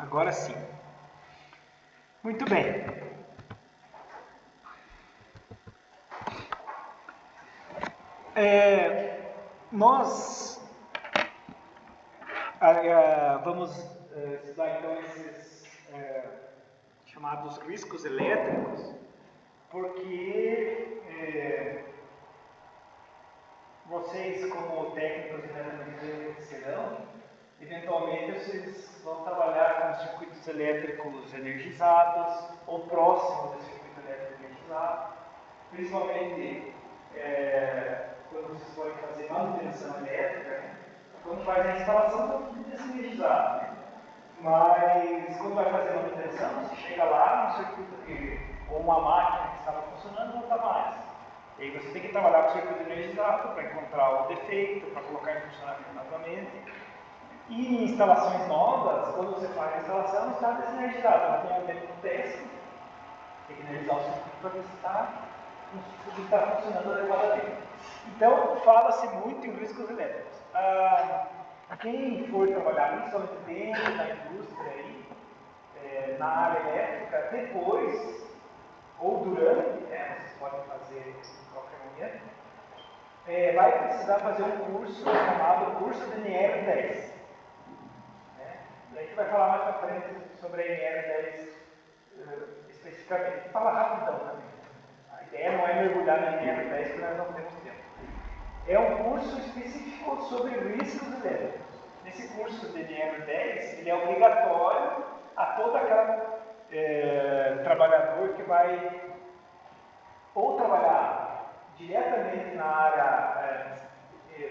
Agora sim. Muito bem. Nós vamos estudar então esses chamados riscos elétricos, porque vocês, como técnicos de eletrometria serão, eventualmente vocês vão trabalhar com circuitos elétricos energizados ou próximos de circuito elétrico energizado, principalmente quando vocês forem fazer manutenção elétrica, né? Quando faz a instalação, está tudo desenergizado, né? Mas quando vai fazer manutenção, você chega lá no circuito ou uma máquina que estava funcionando não está mais. E aí você tem que trabalhar com o circuito energizado para encontrar o defeito, para colocar em funcionamento novamente. E em instalações novas, quando você faz a instalação, está desenergizado. Não tem um tempo de teste, tem que energizar o circuito para ver se está funcionando adequadamente. Então, fala-se muito em riscos elétricos. Quem for trabalhar principalmente dentro da indústria, aí, na área elétrica, depois ou durante, vocês podem fazer em qualquer momento, vai precisar fazer um curso chamado curso de NR10. A gente vai falar mais para frente sobre a NR10 especificamente. Fala rapidão também. A ideia não é mergulhar na NR10 porque nós não temos tempo. É um curso específico sobre riscos elétricos. Nesse curso de NR10, ele é obrigatório a todo aquele trabalhador que vai ou trabalhar diretamente na área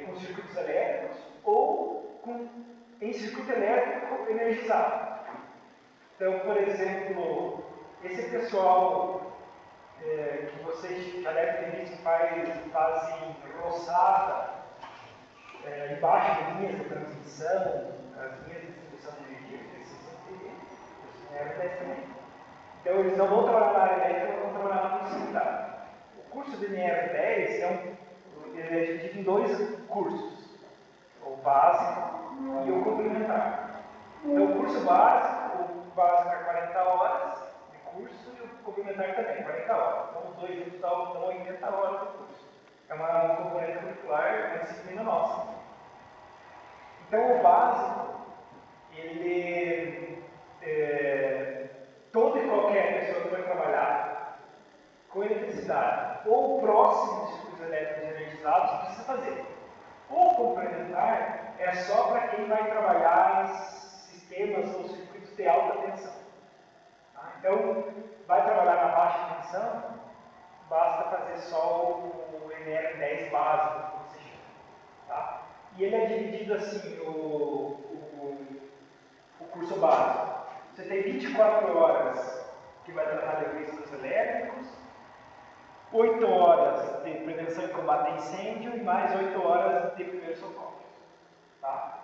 com circuitos elétricos ou em circuito elétrico energizado. Então, por exemplo, esse pessoal que vocês já devem ter visto fazem roçada embaixo de linhas de transmissão, as linhas de distribuição de energia, precisam ter também. Então, eles não vão trabalhar na área elétrica, vão trabalhar na proximidade. O curso de NR10 ele é dividido em dois cursos, o básico e o complementar. Então, o curso básico é 40 horas de curso e o complementar também, 40 horas. Então, os dois juntos dão 80 horas de curso. É uma componente curricular, uma disciplina nossa. Então, o básico, toda e qualquer pessoa que vai trabalhar com eletricidade ou próximo de circuitos elétricos energizados precisa fazer. O complementar é só para quem vai trabalhar em sistemas ou circuitos de alta tensão. Tá? Então, vai trabalhar na baixa tensão, basta fazer só o NR10 básico, como se chama. Tá? E ele é dividido assim, o curso básico. Você tem 24 horas que vai tratar de riscos elétricos, 8 horas de prevenção e combate a incêndio e mais 8 horas de primeiros socorros. Tá?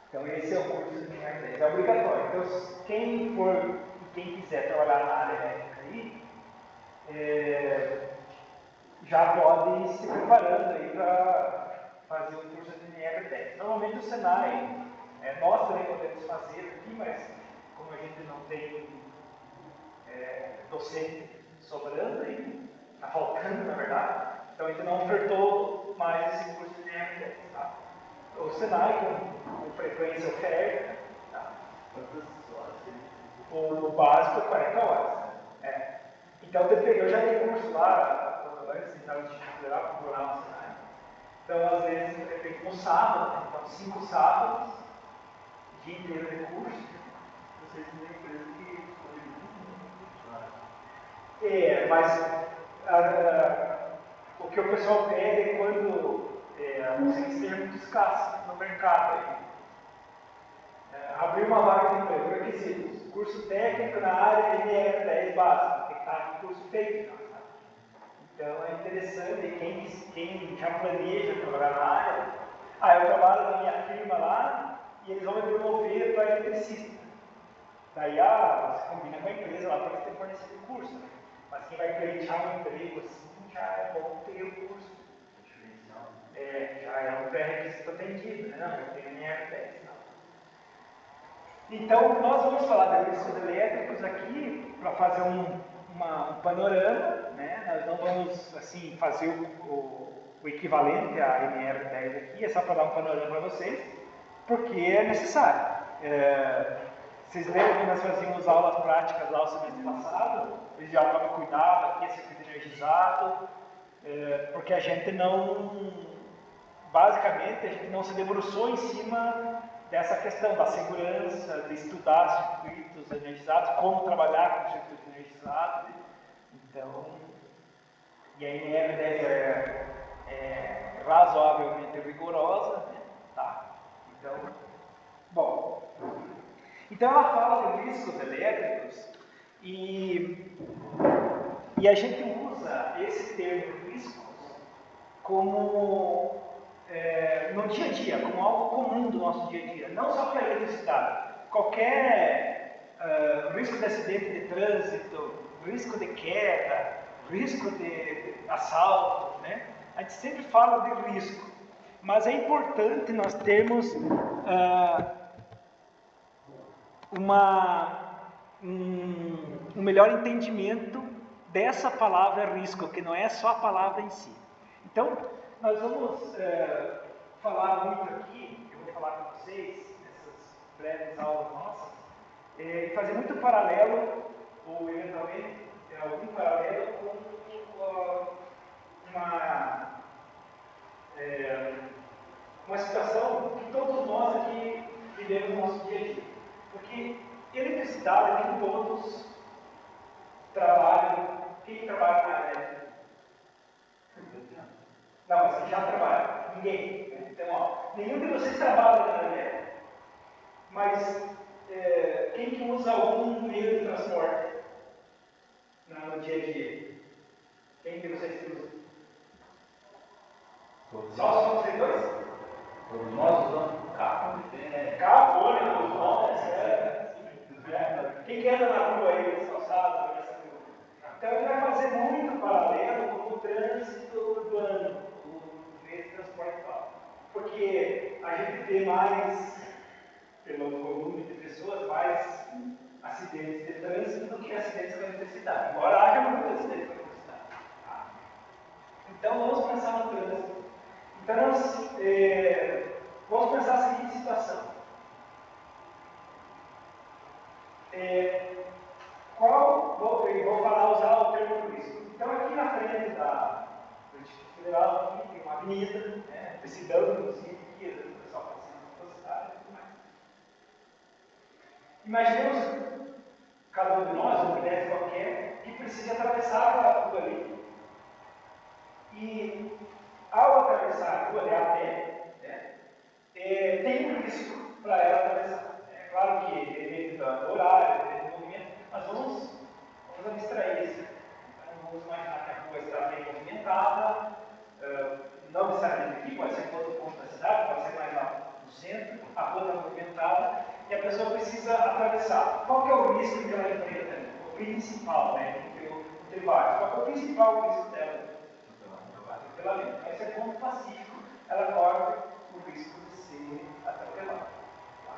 Então, esse é o curso de NR10. É obrigatório. Então, quem for e quem quiser trabalhar na área elétrica aí, já pode ir se preparando aí para fazer o curso de NR10. Normalmente o Senai, nós também podemos fazer aqui, mas como a gente não tem docente sobrando aí, está faltando na verdade, então a gente não ofertou mais esse curso de NR10. Tá? O Senai com frequência oferta, tá? O básico é 40 horas. Então eu já dei curso lá, antes de entrar no Instituto Federal, para procurar no Senai. Então, às vezes, é feito no sábado, então 5 sábados, dia inteiro de curso. Vocês têm uma empresa que mas o que o pessoal pede é quando você esteja muito escasso no mercado. Abrir uma vaga de emprego, requisitos, curso técnico na área de NR10 básico, tem que estar no curso feito. Então é interessante, quem já planeja trabalhar na área, eu trabalho na minha firma lá e eles vão me promover para eletricista. Daí você combina com a empresa lá para eles terem fornecido o curso. Né? Mas quem vai pleitear um emprego assim, já é bom ter o curso. Já é um pré-requisito atendido, né? Não, eu tenho NR10. Não. Então, nós vamos falar de riscos elétricos aqui para fazer um panorama, né? Nós não vamos assim fazer o equivalente à NR10 aqui, é só para dar um panorama para vocês, porque é necessário. Vocês lembram que nós fazíamos aulas práticas lá o semestre passado? Eles já tomam cuidado aqui, é circuito energizado, porque a gente não, basicamente, a gente não se debruçou em cima dessa questão da segurança, de estudar circuitos energizados, como trabalhar com circuitos energizados. Então, e a NR10 é razoavelmente rigorosa, né? Tá? Então, bom. Então ela fala de riscos elétricos e a gente usa esse termo riscos como no dia a dia, como algo comum do nosso dia a dia, não só para a eletricidade. Qualquer risco de acidente de trânsito, risco de queda, risco de assalto, né? A gente sempre fala de risco, mas é importante nós termos um melhor entendimento dessa palavra risco, que não é só a palavra em si. Então, nós vamos falar muito aqui, eu vou falar com vocês nessas breves aulas nossas, e fazer muito paralelo, ou eventualmente algum paralelo com uma situação que todos nós aqui vivemos no nosso dia a dia. Porque eletricidade nem todos trabalham. Quem trabalha na área elétrica? Não, você já trabalha. Ninguém. Né? Então, ó, nenhum de vocês trabalha na área elétrica. Mas quem que usa algum meio de transporte no dia a dia? Quem de vocês que usa? Só vocês dois? Todos nós usamos carro. Carro, ônibus, motos, Quem que anda na rua aí, nas calçadas, Então ele vai fazer muito paralelo com o trânsito urbano, o meio de transporte público. Porque a gente vê mais, pelo volume de pessoas, mais acidentes de trânsito do que acidentes com eletricidade. Embora haja muito acidente com eletricidade. Tá? Então vamos pensar no trânsito. Então nós vamos pensar a seguinte situação. Vou usar o termo risco. Então aqui na frente do Instituto Federal aqui, tem uma avenida, né, decidão, inclusive, que o pessoal passando na velocidade e tudo mais. Imaginemos cada um de nós, um pedestre qualquer, que precisa atravessar aquela rua ali. E ao atravessar a rua de a pé, né, tem um risco para ela atravessar. É claro que depende do horário, depende do movimento, mas vamos abstrair isso. Então, vamos imaginar que a rua está bem movimentada, não necessariamente aqui, pode ser em outro ponto da cidade, pode ser mais lá no centro, a rua está movimentada e a pessoa precisa atravessar. Qual que é o risco que ela enfrenta? O principal, né? Tem vários. Qual que é o principal risco dela? Atropelamento. Mas se é ponto pacífico, ela corre o risco de ser atropelada. Tá?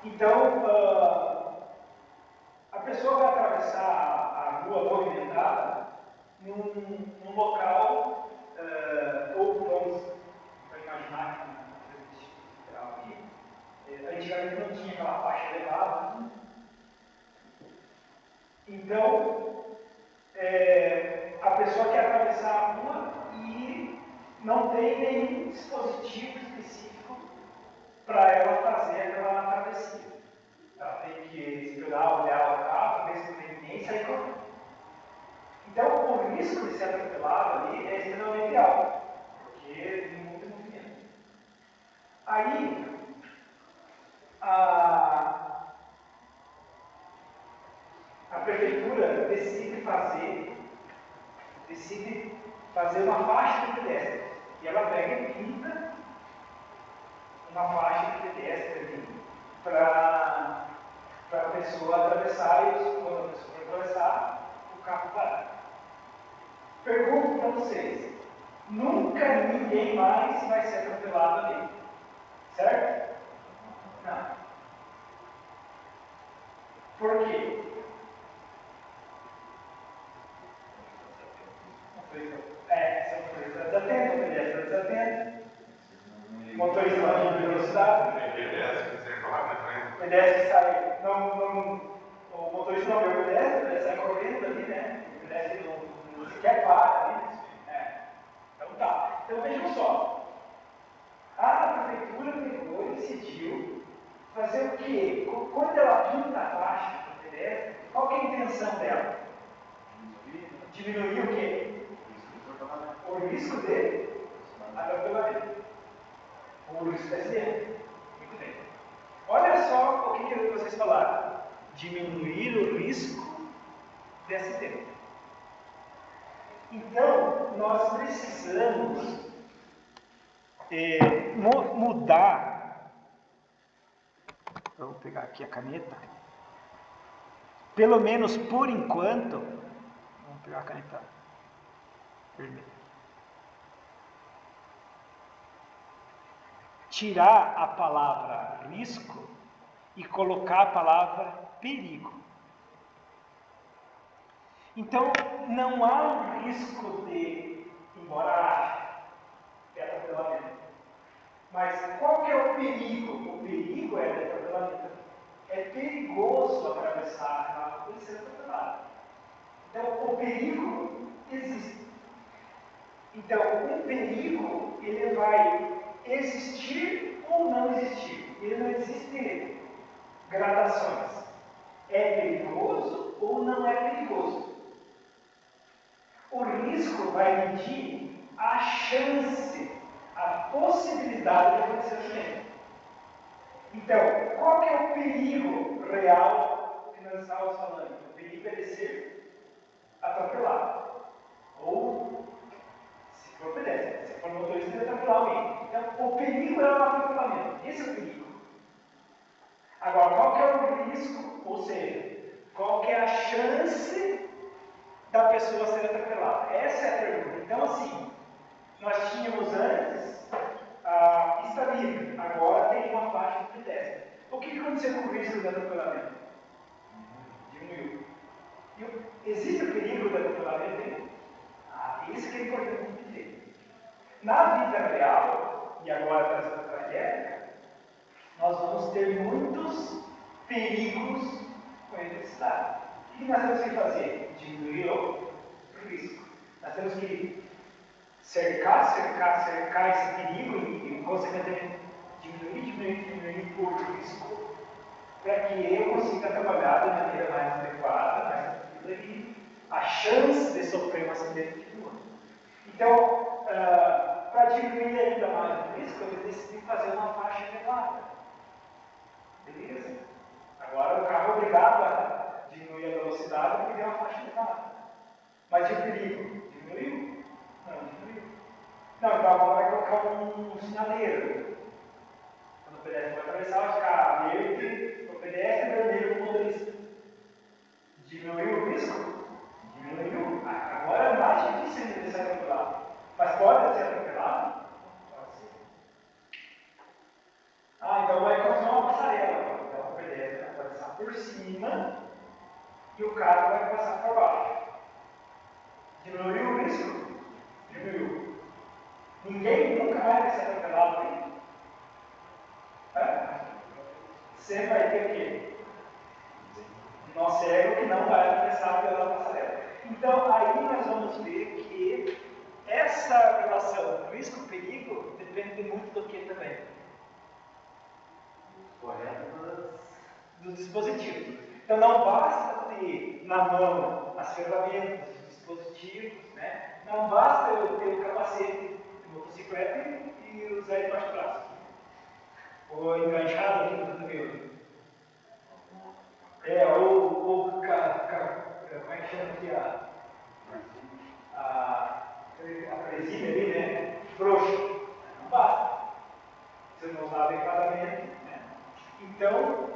Então, a pessoa vai atravessar a rua movimentada num local, ou vamos imaginar que na Instituto Federal aqui, antigamente não tinha aquela faixa elevada. Então, a pessoa quer atravessar a rua e não tem nenhum dispositivo específico para ela fazer aquela travessia. Ela tem que esperar, olhar o carro, ver se não tem ninguém e sair correndo. Então, o risco de ser atropelado ali é extremamente alto, porque tem muito movimento. Aí, a prefeitura decide fazer uma faixa de pedestre. E ela pega e pinta uma faixa de pedestre ali para a pessoa atravessar e quando a pessoa for atravessar, o carro parar. Pergunto para vocês, nunca ninguém mais vai ser atropelado ali, certo? Não. Por quê? Se o motorista está desatento, o pedestre está desatento, o motorista vai diminuir a velocidade, o pedestre sai, o motorista não vê o pedestre sai correndo ali, né? O pedestre não sequer para ali. Então tá. Então vejam só. A prefeitura pegou e decidiu fazer o quê? Quando ela pinta a faixa do pedestre, qual que é a intenção dela? Diminuir o quê? O risco de atropelamento. O risco de acidente. Muito bem. Olha só o que vocês falaram. Diminuir o risco de acidente. Então, nós precisamos mudar. Eu vou pegar aqui a caneta. Pelo menos por enquanto. Vamos pegar a caneta vermelha. Tirar a palavra risco e colocar a palavra perigo. Então, não há um risco de, embora haja, de atropelamento. Mas qual que é o perigo? O perigo é de atropelamento. É perigoso atravessar a rua e ser atropelado. Então, o perigo existe. Então, o perigo, ele vai existir ou não existir. Ele não existe gradações. É perigoso ou não é perigoso. O risco vai medir a chance, a possibilidade de acontecer o acidente. Então, qual que é o perigo real que nós estávamos falando? O perigo é de ser atropelado. Ou, se for pedestre, se for motorista, ele atropelar alguém. Então, o perigo é o atropelamento. Esse é o perigo. Agora, qual que é o risco? Ou seja, qual que é a chance da pessoa ser atropelada? Essa é a pergunta. Então, assim, nós tínhamos antes a pista livre, agora tem uma faixa de pedestre. O que aconteceu com o risco de atropelamento? Diminuiu. Existe o perigo de atropelamento, hein? Isso que é importante entender. Na vida real, e agora trazendo para a época, nós vamos ter muitos perigos com a eletricidade. O que nós temos que fazer? Diminuir o risco. Nós temos que cercar esse perigo e, consequentemente, diminuir o risco para que eu consiga trabalhar de maneira mais adequada, mais tranquila e a chance de sofrer um acidente diminua. Então, para diminuir ainda mais o risco, eu decidi fazer uma faixa elevada. Beleza? Agora o carro é obrigado a diminuir a velocidade porque tem uma faixa elevada. Mas e o perigo? Diminuiu? Não, diminuiu. Não, então agora vai colocar um sinaleiro. Quando o pedestre vai atravessar, vai ficar verde para o pedestre e vermelho para o motorista. Diminuiu o risco? Diminuiu. Agora é mais difícil ainda de ser atropelado. Mas pode ser atropelado? Pode ser. Então vai construir uma passarela. Então o pedestre vai passar por cima e o carro vai passar por baixo. Diminuiu o risco? Diminuiu. Ninguém nunca vai ser atropelado aí. Você vai ter o quê? Nó cego que não vai atravessar pela passarela. Então, aí nós vamos ver que essa relação risco-perigo depende muito do que também? Dos dispositivos. Então, não basta ter na mão as ferramentas, os dispositivos, né? Não basta eu ter o capacete de motocicleta e usar ele debaixo do braço. Ou enganchado aqui no cotovelo. Ou como é que chama aqui a presília ali, né? Frouxo. Não basta. Se não usar adequadamente, né? Então,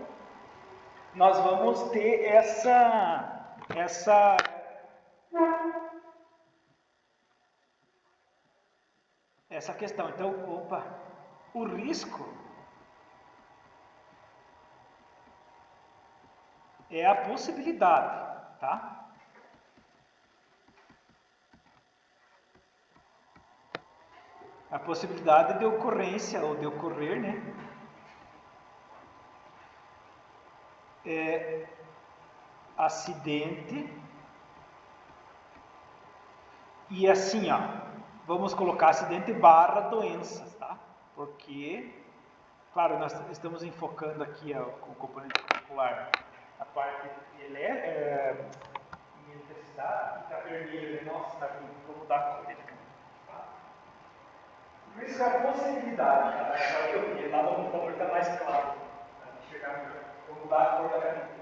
nós vamos ter essa questão. Então, o risco é a possibilidade, tá? A possibilidade de ocorrência, ou de ocorrer, né? Acidente. E assim, ó, vamos colocar acidente barra doenças, tá? Porque, claro, nós estamos enfocando aqui com o componente curricular a parte de eletricidade, que está vermelho, nossa, está aqui, vou mudar a cor dele. Tá? Por isso é a possibilidade, cara, agora que eu vi, lá no computador está mais claro, para enxergar melhor. Vou mudar a cor da caneta.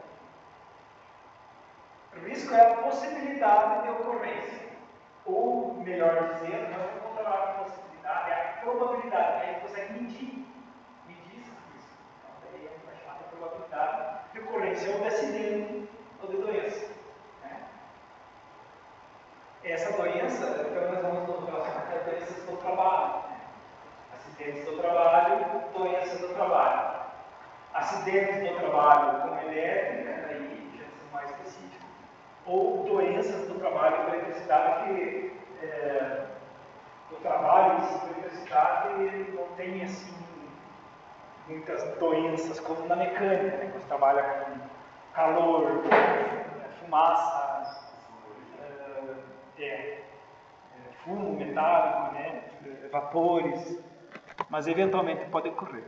O risco é a possibilidade de ocorrência. Ou, melhor dizendo, nós vamos controlar a possibilidade, é a probabilidade, que a gente consegue medir esse risco. Então, daí a gente vai chamar de probabilidade de ocorrência ou de acidente ou de doença. Né? Essa doença, então nós vamos relacionar com as doenças do trabalho. Né? Acidentes do trabalho, doenças do trabalho. Acidentes do trabalho com elétrica, daí já são mais específicos. Ou doenças do trabalho com eletricidade, que o trabalho com eletricidade não tem assim muitas doenças como na mecânica, né? Você trabalha com calor, fumaça, fumo metálico, né? Vapores, mas eventualmente pode ocorrer.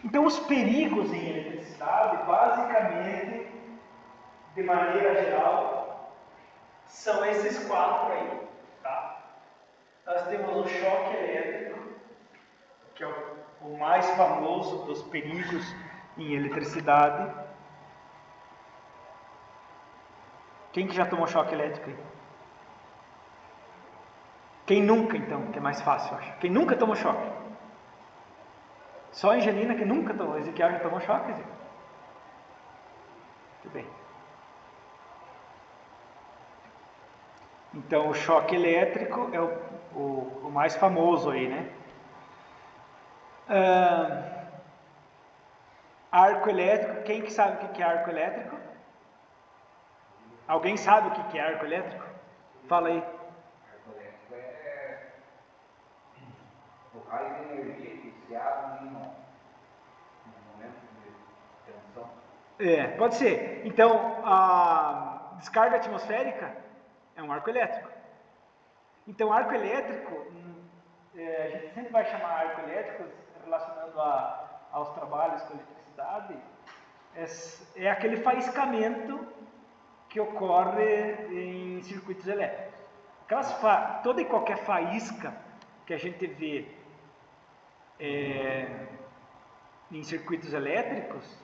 Então os perigos em eletricidade, basicamente, de maneira geral, são esses 4 aí, tá? Nós temos o choque elétrico, que é o mais famoso dos perigos em eletricidade. Quem que já tomou choque elétrico aí? Quem nunca, então, que é mais fácil, eu acho. Quem nunca tomou choque? Só a Angelina que nunca tomou. Ezequiel já tomou choque, Ezequiel? Muito bem. Então, o choque elétrico é o mais famoso aí, né? Arco elétrico. Quem que sabe o que é arco elétrico? Alguém sabe o que é arco elétrico? Fala aí. Arco elétrico é o raio de energia que se abre no momento de tensão. Pode ser. Então, a descarga atmosférica é um arco elétrico. Então, arco elétrico, a gente sempre vai chamar arco elétrico relacionando aos trabalhos com eletricidade, é aquele faiscamento que ocorre em circuitos elétricos. Toda e qualquer faísca que a gente vê em circuitos elétricos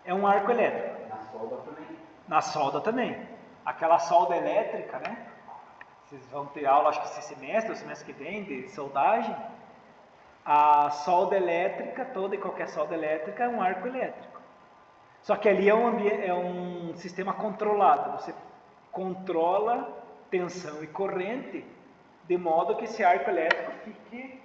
é um arco elétrico. Na solda também. Na solda também. Aquela solda elétrica, né? Vocês vão ter aula, acho que esse semestre, ou semestre que vem, de soldagem. A solda elétrica, toda e qualquer solda elétrica é um arco elétrico. Só que ali é um sistema controlado. Você controla tensão e corrente de modo que esse arco elétrico fique,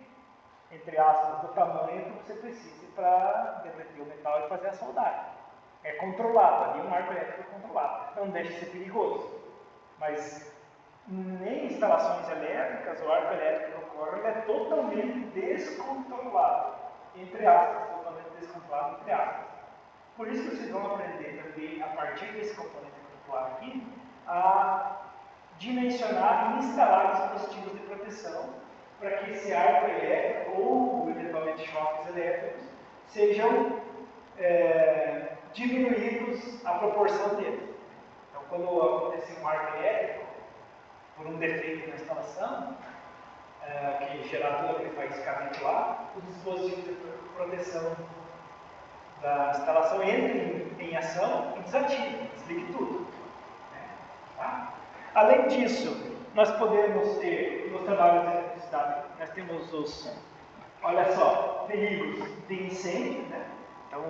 entre aspas, do tamanho que você precise para derreter o metal e fazer a soldagem. É controlado, ali um arco elétrico é controlado. Não deixa de ser perigoso. Mas em instalações elétricas, o arco elétrico que ocorre é totalmente descontrolado, entre aspas, totalmente descontrolado, entre aspas. Por isso que vocês vão aprender também, a partir desse componente curricular aqui, a dimensionar e instalar dispositivos de proteção para que esse arco elétrico ou, eventualmente, choques elétricos sejam diminuídos a proporção deles. Então, quando acontecer um arco elétrico, por um defeito na instalação, que gerar todo aquele faiscamento lá, os dispositivos de proteção da instalação entrem em ação e desativem, desligue tudo. Tá? Além disso, nós podemos ter, nos trabalhos de eletricidade, nós temos olha só, perigos de incêndio, né? Então,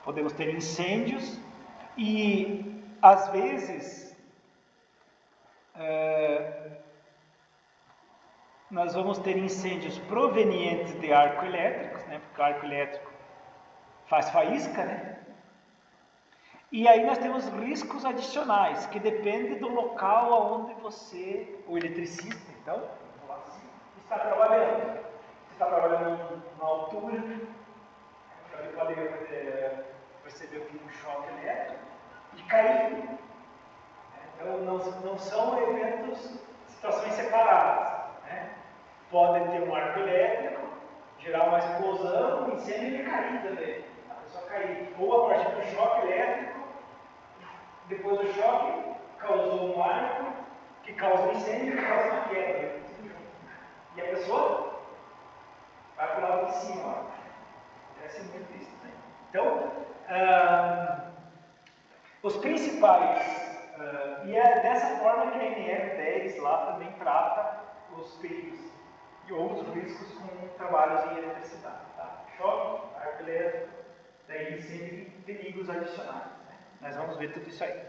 podemos ter incêndios e, às vezes, nós vamos ter incêndios provenientes de arco elétricos, né? Porque o arco elétrico faz faísca, né? E aí nós temos riscos adicionais, que depende do local onde você, o eletricista, então, está trabalhando. Você está trabalhando na altura, ele pode perceber um choque elétrico e cair. Então, não são eventos, situações separadas. Né? Pode ter um arco elétrico, gerar uma explosão, um incêndio e cair também. A pessoa cair. Ou a partir do choque elétrico, depois do choque, causou um arco, que causa um incêndio e causa uma queda. E a pessoa vai para o lado de cima. Ó. Acontece muito isso. Né? Então, os principais, e é dessa forma que a NR10 lá também trata os perigos e outros riscos com trabalhos em eletricidade. Tá? Choque, arco elétrico, daí incêndio e perigos adicionais. Né? Nós vamos ver tudo isso aí.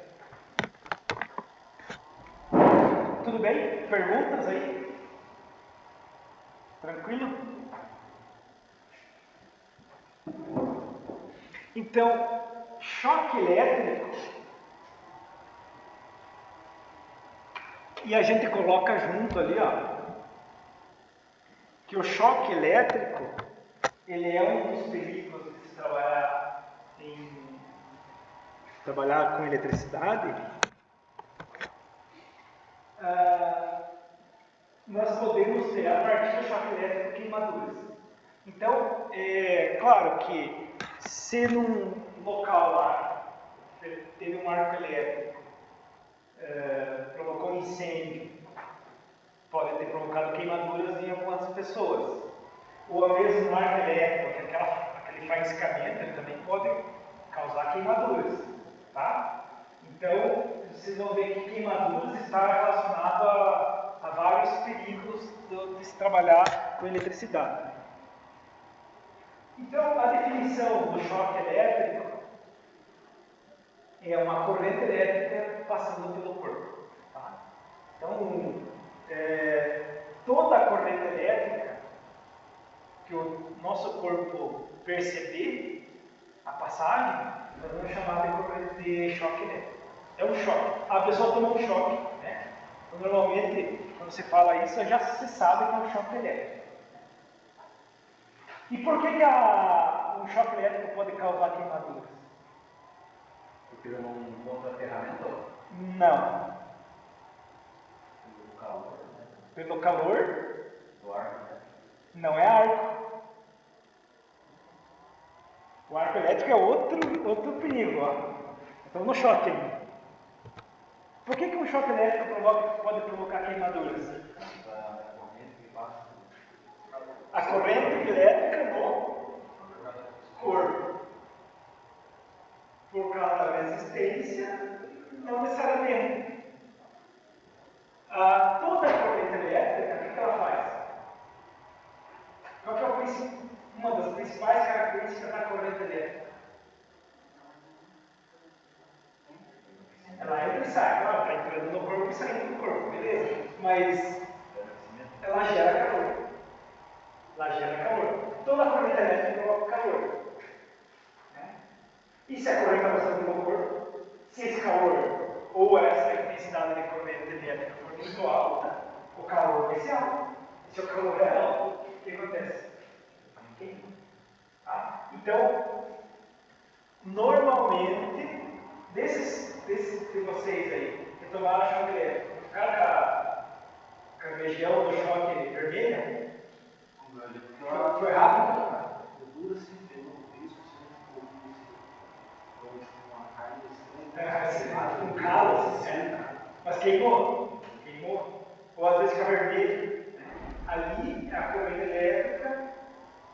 Tudo bem? Perguntas aí? Tranquilo? Então, choque elétrico, e a gente coloca junto ali, ó, que o choque elétrico, ele é um dos perigos de se trabalhar com eletricidade. Nós podemos ter, a partir do choque elétrico, queimaduras. Então, é claro que se num local lá teve um arco elétrico, provocou um incêndio, pode ter provocado queimaduras em algumas pessoas. Ou mesmo um arco elétrico, que aquele faiscamento, ele também pode causar queimaduras. Tá? Então, vocês vão ver que queimaduras está relacionado a vários perigos de se trabalhar com eletricidade. Então, a definição do choque elétrico é uma corrente elétrica passando pelo corpo. Tá? Então, toda a corrente elétrica que o nosso corpo perceber a passagem, nós vamos chamar de corrente de choque elétrico. É um choque. A pessoa toma um choque, né? Então, normalmente, quando você fala isso, já se sabe que é um choque elétrico. E por que um choque elétrico pode causar queimaduras? Porque não encontra ferramenta? Não. Pelo calor, né? Pelo calor? Do arco, né? Não é arco. O arco elétrico é outro perigo. Ó. Então no choque ainda. Por que um choque elétrico pode provocar queimaduras? A corrente elétrica no corpo. Por causa da resistência, não necessariamente. Toda a corrente elétrica, o que ela faz? Qual que é uma das principais características da corrente elétrica? Ela entra e sai, claro, está entrando no corpo e saindo do corpo, beleza? Mas ela gera calor. Ela gera calor. Toda a corrente elétrica provoca calor. Né? E se a corrente está passando pelo corpo, se esse calor ou essa intensidade de corrente elétrica for muito alta, o calor vai ser alto. Se o calor é alto, o que acontece? Tá? Então, normalmente, desses de vocês aí, que tomaram choque elétrico, ficaram com a região do choque vermelha, foi rápido? Um calo, mas queimou. Ou às vezes fica vermelho. Ali, a corrente elétrica,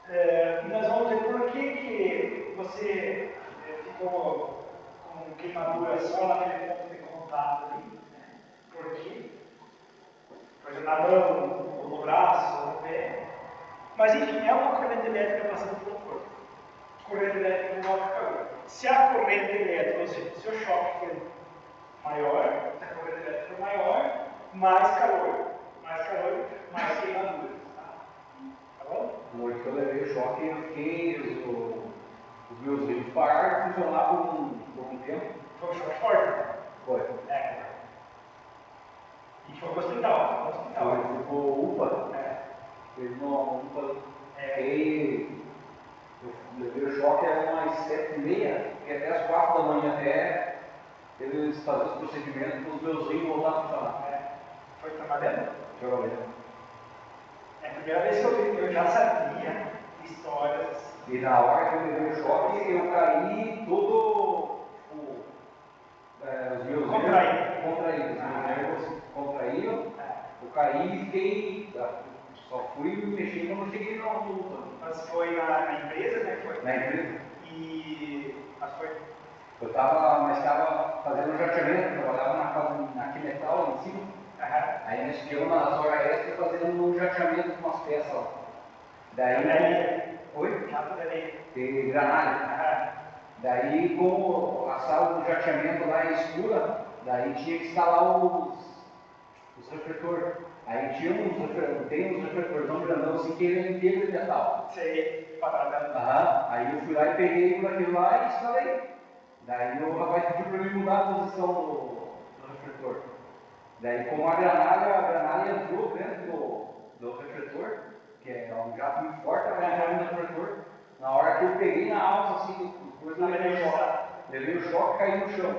e nós vamos ver por que você ficou com queimadura só naquele ponto de contato ali. Né? Por quê? Por exemplo, na mão, ou no braço, ou no pé. Mas enfim, é uma corrente elétrica passando pelo corpo. Corrente elétrica provoca calor. Se a corrente elétrica, ou seja, se o choque for maior, se a corrente elétrica for maior, mais calor, mais queimadura. Tá bom? Hoje que eu levei o choque, eu fiquei, os meus dedos pararam de funcionar por um tempo. Foi um choque forte. Foi. É. E foi pro hospital. Foi pro UPA. É. Ele no UPA. É. E eu levei o choque era umas 7h30, e até as 4 da manhã até eles faziam os procedimentos para os meus rins voltar a funcionar. É. Foi trabalhando? Trabalhando. É a primeira vez que eu vi, eu já sabia histórias. E na hora que eu levei o choque, eu caí todo, tipo, os meus Contraído. nervos contraíram, eu caí e fiquei, só fui me mexer quando eu cheguei na luta. Mas foi na empresa, né? Foi. Na empresa. Mas foi. Eu estava fazendo um jateamento, trabalhava na Quimetal em cima. Aí nós ficamos nas horas extras fazendo um jateamento com umas peças lá. Daí. Oi? Jato de areia. De granalha. Daí, como a sala do jateamento lá é escura, daí tinha que instalar os refletores. Aí tem uns refletores grandão assim que ele é inteiro de metal. Sei, quadradão. Aí eu fui lá e peguei um daquilo lá e instalei. Daí o rapaz pediu para mim mudar a posição do refletor. Daí, como a granalha entrou dentro do refletor, que é um jato muito forte, ela entrou no refletor. Na hora que eu peguei na alça, assim, depois eu levei o choque e caí no chão.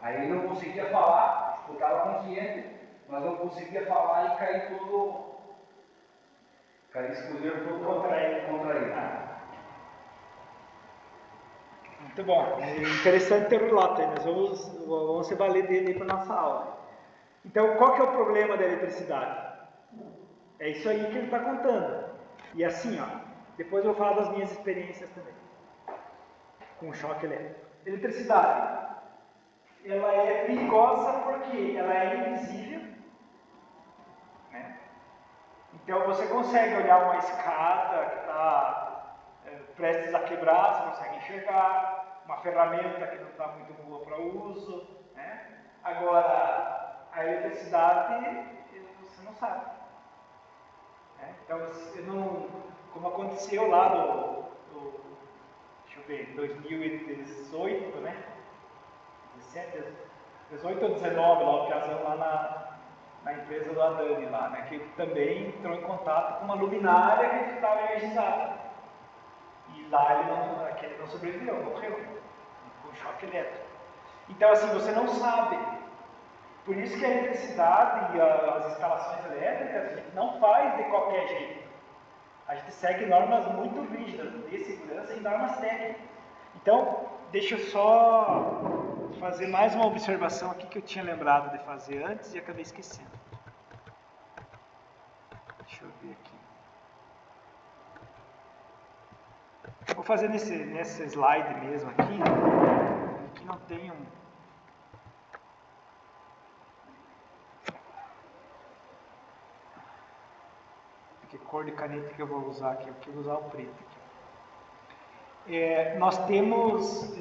Aí eu não conseguia falar, eu estava consciente, mas não conseguia falar e caí todo. Caí escudeiro todo contraído. Muito bom. É interessante ter o relato aí, nós vamos se valer dele para a nossa aula. Então, qual que é o problema da eletricidade? É isso aí que ele está contando. E assim, ó, depois eu vou falar das minhas experiências também, com choque elétrico. Eletricidade, ela é perigosa porque ela é invisível, né? Então você consegue olhar uma escada que está prestes a quebrar, você consegue enxergar, uma ferramenta que não está muito boa para uso, né? Agora, a eletricidade, você não sabe. Né? Então, como aconteceu lá deixa eu ver, 2018, né? 18 ou 19, lá o Piazão lá na empresa do Adani lá, né? Que também entrou em contato com uma luminária que estava energizada. E lá ele não sobreviveu, morreu com choque elétrico. Então, assim, você não sabe. Por isso que a eletricidade e as instalações elétricas a gente não faz de qualquer jeito. A gente segue normas muito rígidas de segurança e normas técnicas. Então, deixa eu só fazer mais uma observação aqui que eu tinha lembrado de fazer antes e acabei esquecendo. Deixa eu ver aqui. Vou fazer nesse slide mesmo aqui. Aqui não tem que cor de caneta que eu vou usar aqui? Eu vou usar o preto aqui. Nós temos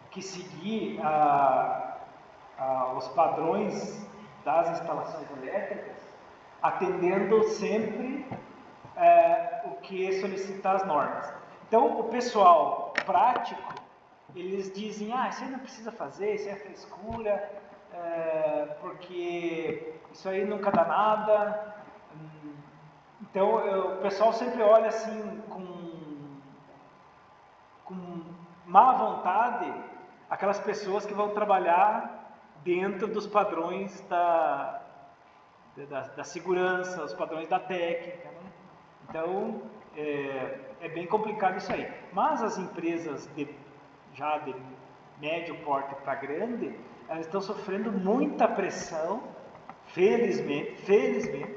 que seguir os padrões das instalações elétricas, atendendo sempre o que solicita as normas. Então, o pessoal prático, eles dizem, isso aí não precisa fazer, isso aí é frescura, porque isso aí nunca dá nada. Então, o pessoal sempre olha assim com má vontade aquelas pessoas que vão trabalhar dentro dos padrões da segurança, os padrões da técnica, né? Então, é bem complicado isso aí. Mas as empresas já de médio porte para grande, elas estão sofrendo muita pressão, felizmente,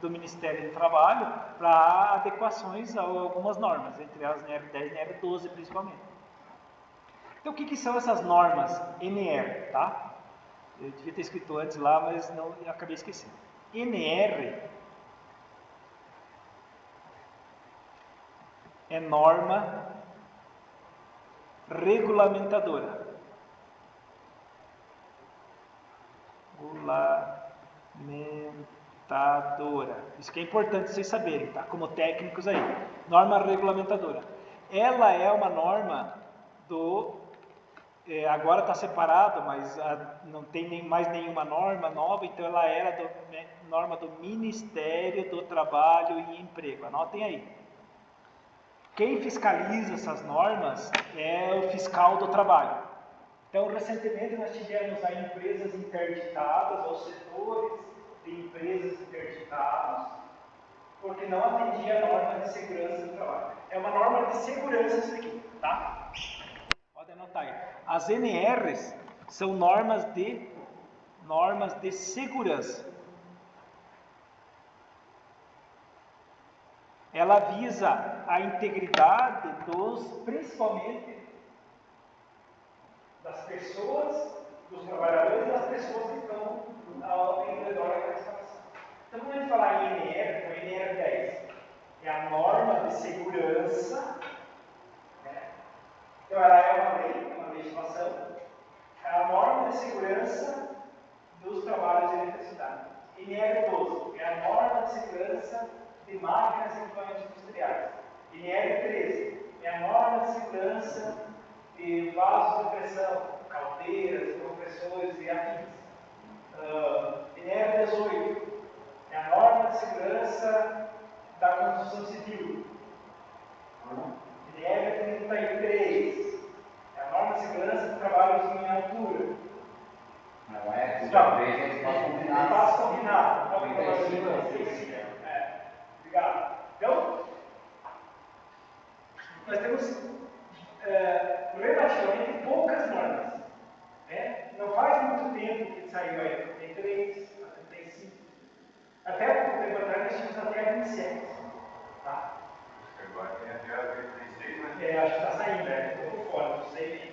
do Ministério do Trabalho para adequações a algumas normas, entre elas NR10 e NR12 principalmente. Então, o que são essas normas NR, tá? Eu devia ter escrito antes lá, mas não, eu acabei esquecendo. NR é norma regulamentadora. Isso que é importante vocês saberem, tá? Como técnicos aí. Norma regulamentadora. Ela é uma norma agora está separado, mas não tem mais nenhuma norma nova, então ela era norma do Ministério do Trabalho e Emprego. Anotem aí. Quem fiscaliza essas normas é o fiscal do trabalho. Então, recentemente nós tivemos aí empresas interditadas, ou setores de empresas interditadas, porque não atendia a norma de segurança do trabalho. É uma norma de segurança isso aqui, tá? Pode anotar aí. As NRs são normas de segurança. Ela visa a integridade principalmente das pessoas, dos trabalhadores e das pessoas que estão ao redor daquela instalação. Então, quando a gente falar em NR, o NR 10 é a norma de segurança, né? Então ela é uma legislação, é a norma de segurança dos trabalhos de eletricidade. NR12 é a norma de segurança de máquinas e equipamentos industriais. NR13 é a norma de segurança de vasos de pressão, caldeiras, compressores e afins. NR18 é a norma de segurança da construção civil. NR33 é a norma de segurança de trabalhos em altura. Não é? Então, Espaço combinado. espaço combinado. Obrigado. Então, nós temos relativamente poucas normas. Né? Não faz muito tempo que saiu a 33, a 35. Até pouco tempo atrás nós tínhamos até a 27. Tá? Agora tem até a 36, né? Acho que está saindo, né? Estou por fora, não sei bem.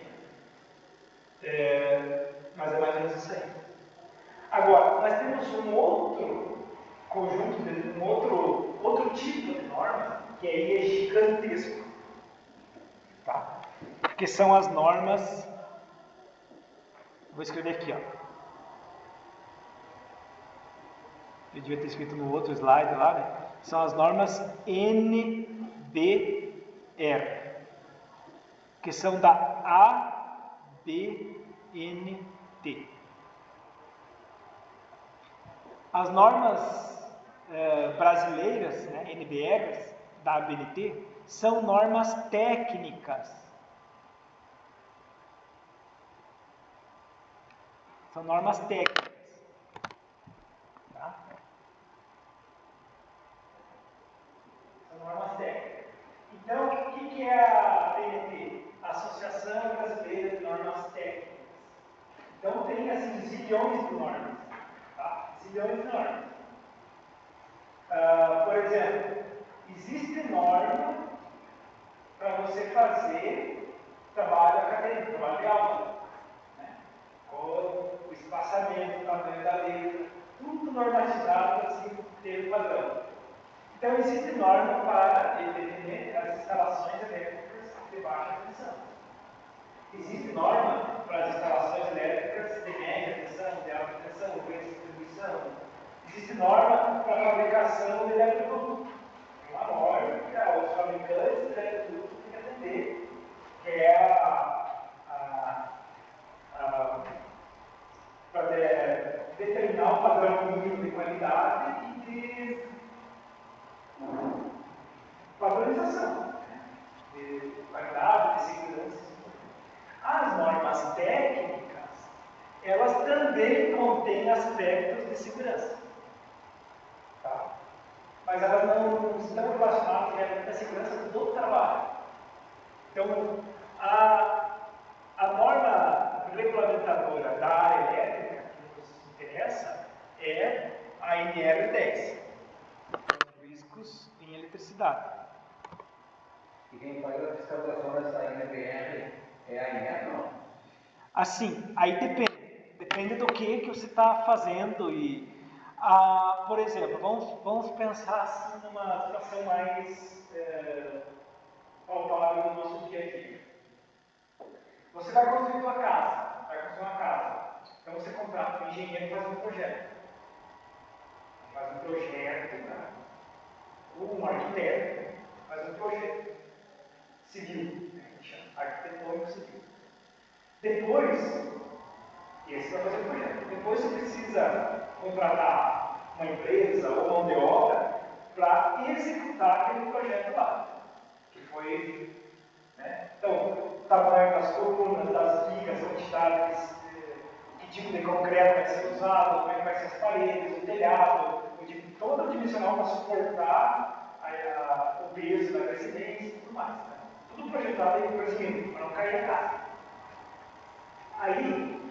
Mas é mais ou menos isso aí. Agora, nós temos um outro conjunto, um outro tipo de norma, que aí é gigantesco. Tá? Que são as normas. Vou escrever aqui, ó. Eu devia ter escrito no outro slide lá, né? São as normas NBR, que são da ABNT. As normas brasileiras, né, NBRs, da ABNT, são normas técnicas. São normas técnicas. Tá? São normas técnicas. Então, o que é a ABNT? Associação Brasileira de Normas Técnicas. Então, tem assim, zilhões de normas. Tá? Zilhões de normas. Por exemplo, existe norma para você fazer trabalho acadêmico, trabalho de aula. O espaçamento, o tamanho da letra, tudo normatizado assim, ter padrão. Então, existe norma para, evidentemente, as instalações elétricas de baixa tensão. Existe norma para as instalações elétricas de média tensão, de alta tensão, de distribuição. Existe norma para a fabricação de eletrodutos. Tem uma norma que os fabricantes de eletrodutos têm que atender, que é para determinar o padrão mínimo de qualidade e de padronização, de qualidade, de segurança. As normas técnicas, elas também contêm aspectos de segurança. Tá? Mas elas não estão relacionadas diretamente à segurança do trabalho. Então, a norma regulamentadora da área elétrica que nos interessa é a NR10, riscos em eletricidade. E quem faz a fiscalização dessa NBR é a INEP, não? Assim, aí depende do que você está fazendo e, por exemplo, vamos pensar assim numa situação mais palpável no nosso dia a dia. Você vai construir uma casa, então você contrata um engenheiro para fazer um projeto. Faz um projeto, né? Um arquiteto faz um projeto civil, né? A gente arquitetônico civil. Depois, esse vai fazer o projeto. Depois você precisa contratar uma empresa ou mão de obra para executar aquele projeto lá, que foi, né? Então, o tamanho das colunas, das vigas, quantidades, que tipo de concreto vai ser usado, como é que vai ser as paredes, o telhado, todo o dimensional para suportar o peso da residência e tudo mais. Né? Tudo projetado aí por cima, para não cair a casa. Aí,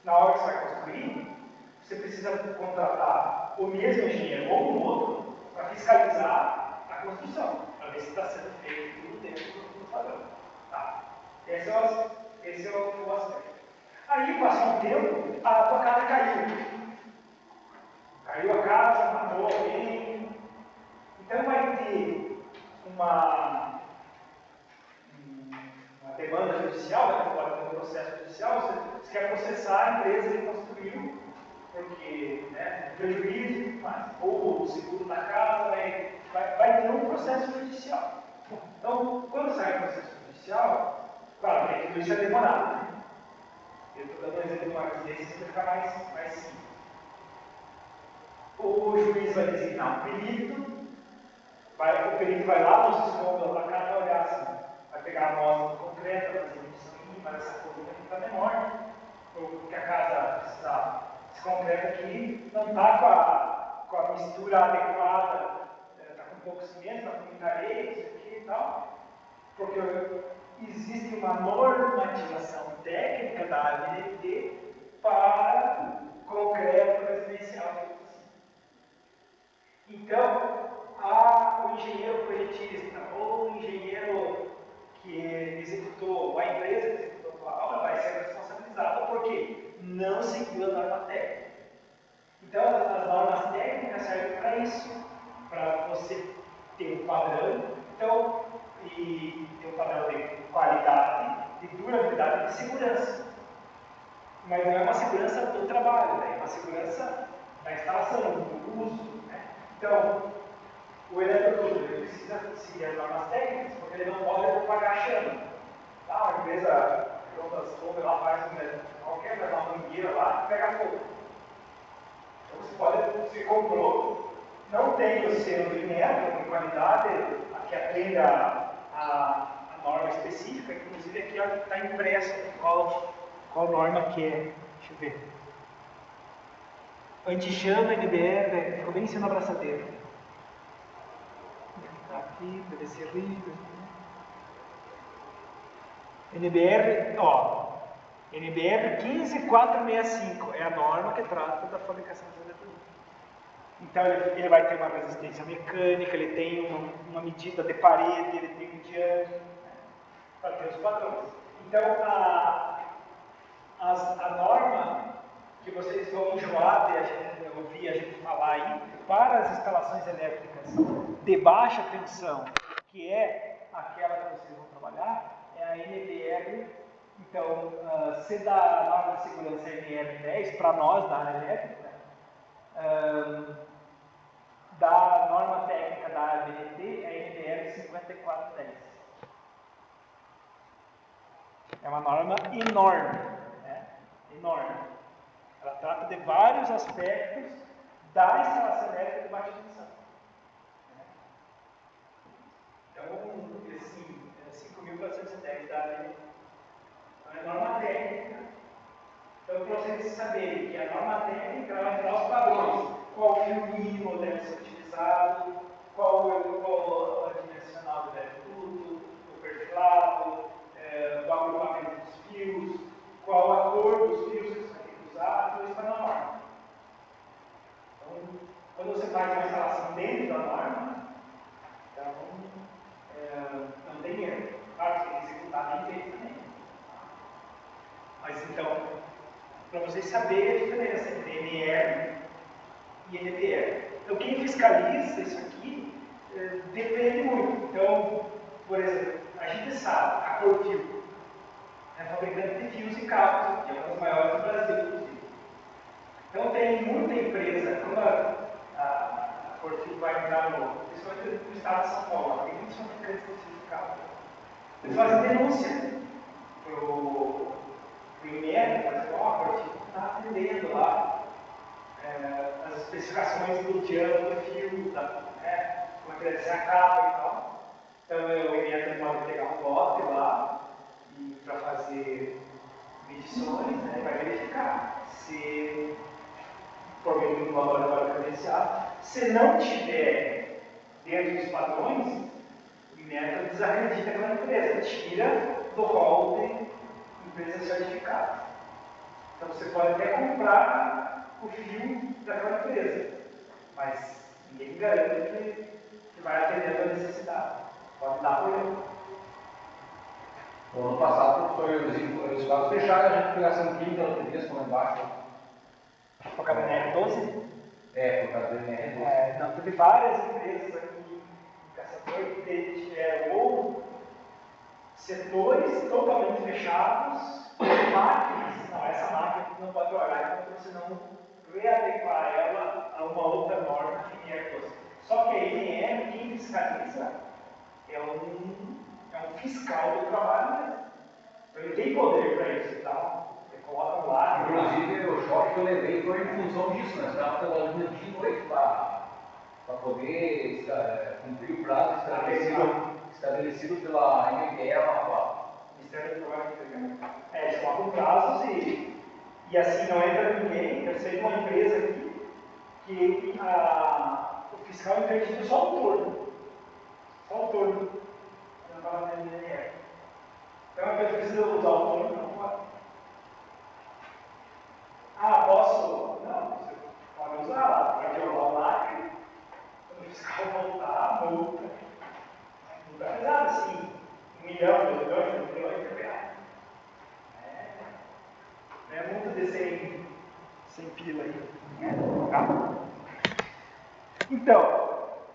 na hora que você vai construir, você precisa contratar o mesmo engenheiro ou um outro para fiscalizar a construção, para ver se está sendo feito tudo dentro do padrão. Tá. Esse é o aspecto. Aí, passou um tempo, a tua casa caiu. Caiu a casa, matou alguém. Então vai ter uma demanda judicial, né? Pode ter um processo judicial, você quer processar a empresa que construiu, porque, né, prejuízo e tudo mais. Ou o seguro da casa, vai ter um processo judicial. Então, quando sai o processo judicial, claro, tudo isso é demorado. Né? Eu estou dando um exemplo de uma residência para ficar mais simples. O juiz vai designar um perito, o perito vai lá nos escombros da casa vai olhar assim, vai pegar a amostra do concreto, vai fazer medição mínima dessa coluna aqui está menor, porque a casa precisava. Esse concreto aqui não está com a mistura adequada, está com pouco cimento, está com muita areia, isso aqui e tal, porque existe uma normatização técnica da ABNT para concreto residencial. Então, o engenheiro projetista ou o engenheiro que executou, ou a empresa que executou a obra vai ser responsabilizada porque não seguiu a norma técnica. Então, as normas técnicas servem para isso, para você ter um padrão, então, e ter um padrão de qualidade, de durabilidade e de segurança. Mas não é uma segurança do trabalho, é uma segurança da instalação, do uso. Então, o eletroduto precisa seguir as normas técnicas, porque ele não pode propagar chama. Tá? A empresa prontas fogo, ela faz qualquer uma mangueira lá e pega fogo. Então você pode, se comprou, não tem o selo do INEA, com qualidade, que atenda a norma específica, inclusive aqui está impresso qual norma que é. Deixa eu ver. Anti-chama, NBR, ficou bem em cima da abraçadeira. Aqui, PVC rígido. NBR, NBR 15465 é a norma que trata da fabricação de eletrodutos. Então ele vai ter uma resistência mecânica, ele tem uma medida de parede, ele tem um diâmetro, para ter os padrões. Então a norma que vocês vão enjoar de ouvir a gente falar aí, para as instalações elétricas de baixa tensão, que é aquela que vocês vão trabalhar, é a NBR. Então, se da norma de segurança é NR10, para nós da área elétrica, da norma técnica da ABNT é NBR 5410. É uma norma enorme, né? Enorme. Ela trata de vários aspectos da instalação elétrica de baixa tensão. Então, esse 5.410 da ABNT. Então, é norma técnica. Então, para vocês saberem que a norma técnica ela vai dar os padrões. Qual o fio mínimo deve ser utilizado, qual o dimensional do eletroduto, o perfilado, o agrupamento dos fios, qual a cor dos fios que você vai ter que usar, tudo isso está na norma. Então, quando você faz uma instalação dentro da norma, então, não tem erro. Claro, você tem que executar bem feito também. Mas então, para vocês saberem a diferença entre NR e NBR. Então, quem fiscaliza isso aqui depende muito. Então, por exemplo, a gente sabe, a Corfil é fabricante de fios e cabos, que é uma das maiores do Brasil, inclusive. Então, tem muita empresa, quando a Corfil vai entrar principalmente no estado de São Paulo, tem muitos fabricantes de fios e cabos. Eles fazem denúncia pro Inmetro, mas ó, a Corte está atendendo lá as especificações do diâmetro do fio, como é que se acaba e tal. Então o Inmetro pode pegar um lote lá para fazer medições, né, vai verificar se por meio de um laboratório credenciado. Se não tiver dentro dos padrões, o Inmetro desacredita aquela empresa, tira do rol de empresas certificadas. Então você pode até comprar o fio daquela empresa, mas ninguém garante que vai atender a sua necessidade. Pode dar problema. O ano passado, os quadros fecharam, a gente pegasse um química loterias como embaixo. Por causa da NR12? Por causa da NR12. Não, teve várias empresas aqui em Caçador que tiveram ou setores totalmente fechados, máquinas. Não, essa máquina não pode trabalhar enquanto você não readequar ela a uma outra norma que é NR12. Só que a INR, quem fiscaliza, é um fiscal do trabalho mesmo. Então ele tem poder para isso. Então, ele coloca lá. Inclusive, o choque que eu levei foi em função disso. Nós estávamos trabalhando de noite para poder cumprir o prazo estabelecido pela MPE lá. Ministério do Trabalho. Eles colocam prazos e assim não entra ninguém. Eu sei de uma empresa aqui que o fiscal interdita só o turno. Só o turno. Não estava na INR. Então a empresa precisa usar o turno, não pode. Posso? Não, você pode usar lá, pode jogar o lacre, quando o fiscal voltar, multa. Multa pesada, assim, 1 milhão, 2 milhões, 3 milhões de reais. Não é multa de 100 pila aí. Tá? Então,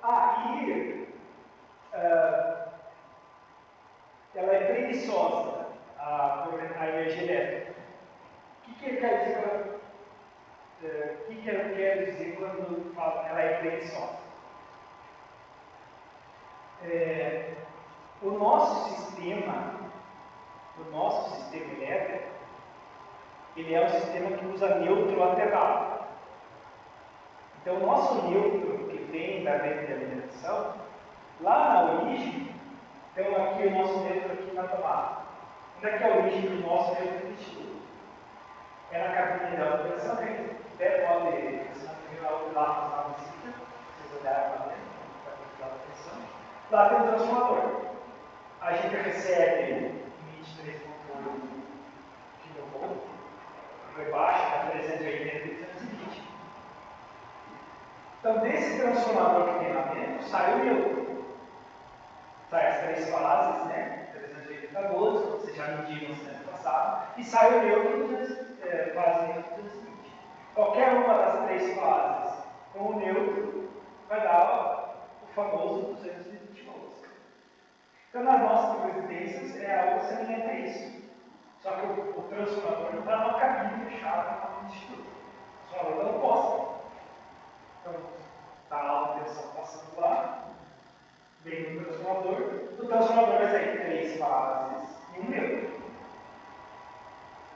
aí ela é preguiçosa, a energia elétrica. O que ele quer dizer quando fala que ela é preguiçosa? O nosso sistema elétrico, ele é um sistema que usa neutro lateral. Então, o nosso neutro, que vem da rede de alimentação, lá na origem, então aqui o nosso neutro aqui na tomada. Onde é que é a origem do nosso neutro vestido? É na cabine de alimentação, que a gente até pode, se não tiver lá passar no sítio, vocês olharem lá dentro, para prestar atenção. Lá tem um transformador. A gente recebe 23,8 kV, rebaixa para 380 e 320. Então, desse transformador que tem lá dentro, sai o neutro. Sai as 3 fases, né? 380 volts, como vocês já mediram no semestre passado, e sai o neutro fase 220. Qualquer uma das 3 fases com o neutro vai dar o famoso 220 volts. Então, nas nossas residências é algo semelhante a isso. Só que o transformador está numa cabine fechada no instituto. O transformador não posta. Então, está a alta tensão passando lá, vem no transformador. Do transformador vai sair 3 fases e um neutro.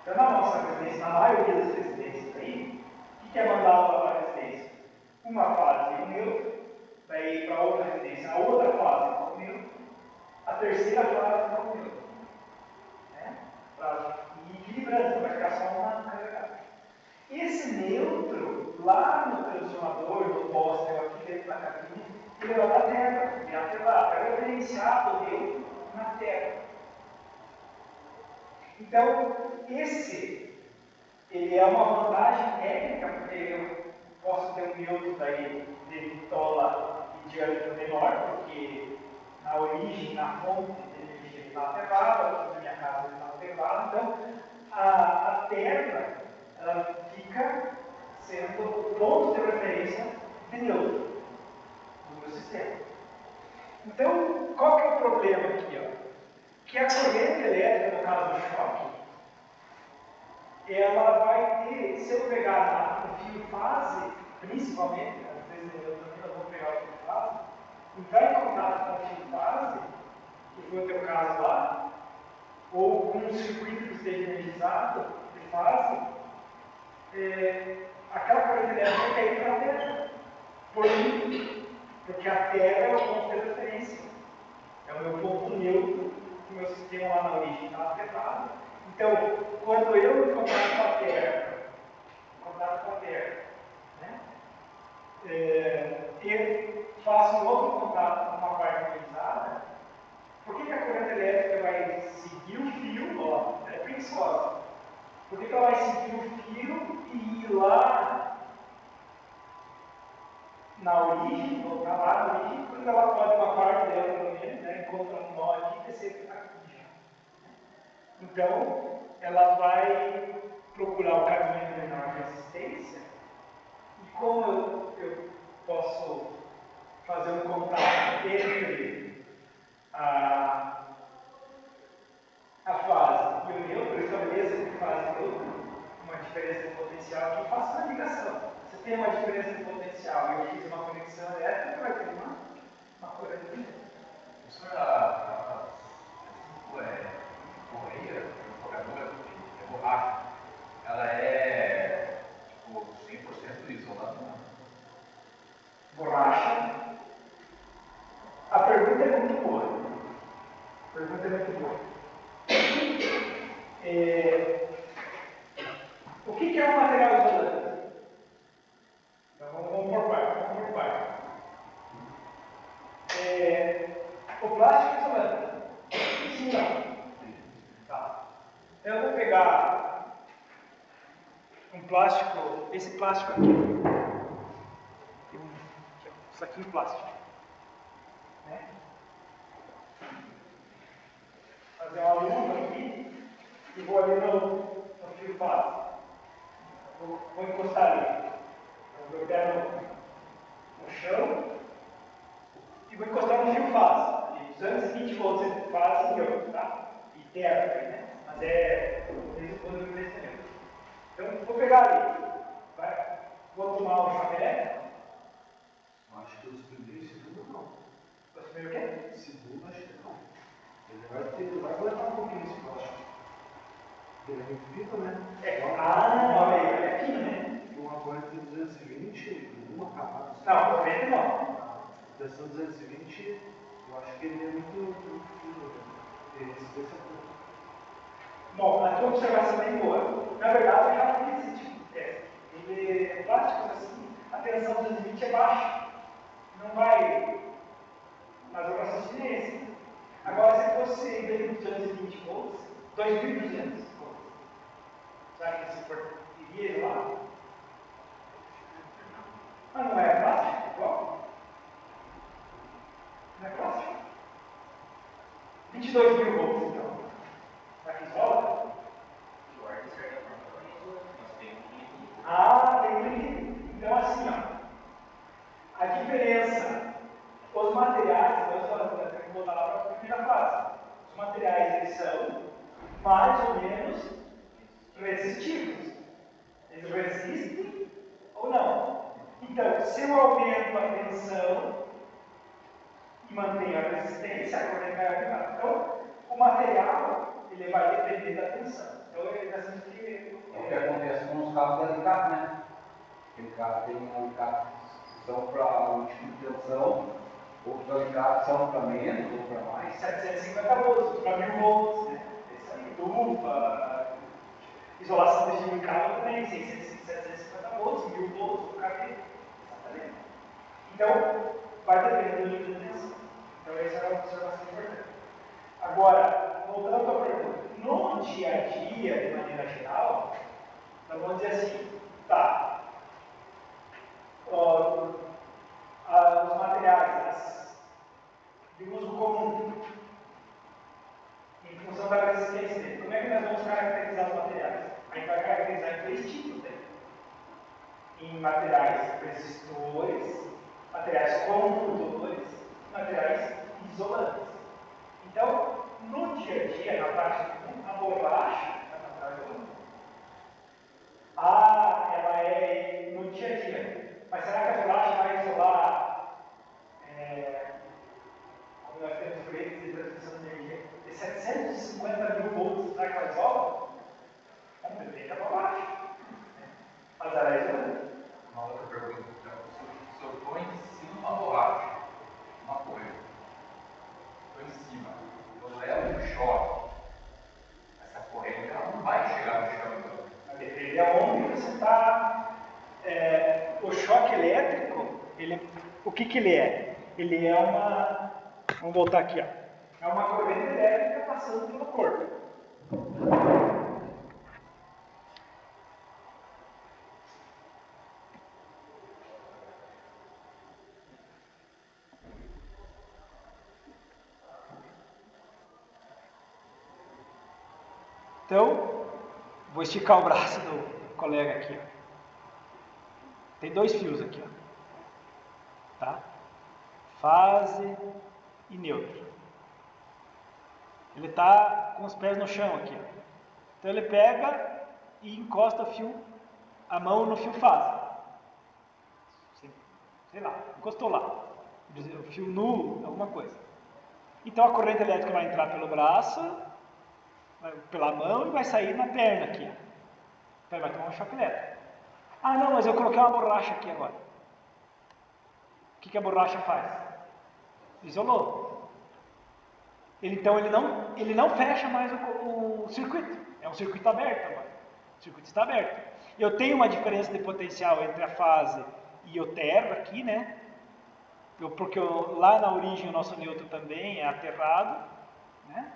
Então, na nossa residência, na maioria das residências aí, o que é mandado para a residência? Uma fase e um neutro, daí para outra residência, a outra fase com o neutro, a terceira fase com o neutro. Para ir equilibrando, vai ficar só uma carregada. Esse neutro, lá no transformador, no poste, ou aqui dentro da cabine, ele é na terra, ele é para referenciar o neutro na terra. Então, ele é uma vantagem técnica, porque eu posso ter um neutro daí de bitola e diâmetro menor, porque na origem, na fonte de energia ele está aterrado, aqui na minha casa ele está aterrado, então a terra ela fica sendo o ponto de referência de neutro do meu sistema. Então, qual que é o problema aqui? Que a corrente elétrica, no caso do choque, ela vai ter, se eu pegar o fio fase, principalmente, às vezes eu também não vou pegar o fio fase, entrar em contato com o fio fase, que foi o teu caso lá, circuito que esteja energizado, de fase, aquela corrente elétrica vai cair para a Terra. Porque a Terra é o ponto de referência. É o meu ponto neutro, que o meu sistema lá na origem está afetado. Então, quando eu me contato com a Terra, né, e faço um outro contato com uma parte ionizada, por que a corrente elétrica vai seguir o fio? Ó, é preguiçosa. Por que ela vai seguir o fio e ir lá na origem, voltar lá na origem, quando ela pode, uma parte dela pelo menos, né, encontra um nó aqui e descer aqui já. Então, ela vai procurar o caminho de menor resistência, e como eu posso fazer um contato entre a fase e o neutro, eu estabeleço entre fase e neutro uma diferença de potencial aqui, faço uma ligação. Se tem uma diferença de potencial e eu fiz uma conexão elétrica, vai ter uma corrente elétrica. Correia, jogadora de borracha, ela é tipo 100% isolada, né? Borracha. A pergunta é muito boa. O que é um material isolante? Então, vamos por parte. O plástico é isolante? Sim, não. Tá. Então, eu vou pegar um plástico, esse plástico aqui. Isso aqui em plástico. Né? Fazer uma luva aqui e vou ali no fio fase. Vou encostar ali. Então, eu pego no chão e vou encostar no fio fase. Ali, 220 volts entre fase e neutro, tá? E terra também, né? Mas desde o ponto de vista neutro. Então, vou pegar ali. Vou tomar o choque elétrico. Acho que os primeiros segundo não. Os primeiros o quê? Segundo acho que não. Ele vai aguentar um pouquinho esse plástico. Ele é muito fino, né? Olha aí, ele é fino, né? Uma corrente de 220, uma camada. Não, 90 não. Dessa 220, eu acho que ele é muito fino. Tem resistência pouco. Bom, a tua observação é boa. Na verdade, eu já fiz esse tipo de teste. Ele é plástico assim, a tensão 220 é baixa. Não vai. Mas o raciocínio é esse. Agora, se fosse em vez de 220 volts, 2.200 volts, será que esse iria lá? Mas não é plástico? Igual? Não é plástico? 22.000 volts, então. Será que isola? Ah, tem um limite. Então, assim, ó, a diferença, os materiais, nós vamos voltar lá para a primeira fase. Os materiais, eles são mais ou menos resistivos. Eles resistem ou não? Então, se eu aumento a tensão e mantenho a resistência, a corrente vai aumentar. Então, o material, ele vai depender da tensão. Então, ele está sendo que... É o que acontece com os cabos de alicate, né? Aquele cabo tem alicates que são para um tipo de tensão, outros alicates são para menos ou para mais. 750 volts, para 1000 volts, né? Isso aí, tufa, isolação de fio em cabo também, 750 volts, 1000 volts, o KB. Exatamente. Então, vai depender do nível de tensão. Então, essa é uma observação importante. Agora, voltando à pergunta, no dia a dia, de maneira geral, nós vamos dizer assim, tá, os materiais de uso comum, em função da resistência dele, como é que nós vamos caracterizar os materiais? A gente vai caracterizar em 3 tipos dele. Em materiais resistores, materiais condutores, materiais isolantes. Então, no dia a dia, na prática comum, a borracha, ela é no dia a dia. Mas será que a borracha vai isolar, como nós temos redes de transmissão de energia, 750 mil volts, será que vai resolve? Vamos ver, para baixo. Mas era isso. Uma outra pergunta. Então, se eu estou em cima de uma borracha, uma coisa, estou em cima, eu levo um choque, essa corrente ela não vai chegar no chão. Então. Depende aonde você está. O choque elétrico, o que ele é? Ele é uma. Vamos voltar aqui, ó. É uma corrente elétrica passando pelo corpo. Então, vou esticar o braço do colega aqui. Ó. Tem 2 fios aqui, ó. Tá? Fase e neutro. Ele está com os pés no chão aqui, ó. Então ele pega e encosta a mão no fio fase. Sei lá, encostou lá. O fio nu, alguma coisa. Então a corrente elétrica vai entrar pelo braço, pela mão e vai sair na perna aqui. Ó. Então vai tomar um choque elétrico. Ah não, mas eu coloquei uma borracha aqui agora. O que a borracha faz? Isolou. Então ele não fecha mais o circuito. É um circuito aberto agora. O circuito está aberto. Eu tenho uma diferença de potencial entre a fase e o terra aqui, né? Porque lá na origem o nosso neutro também é aterrado, né?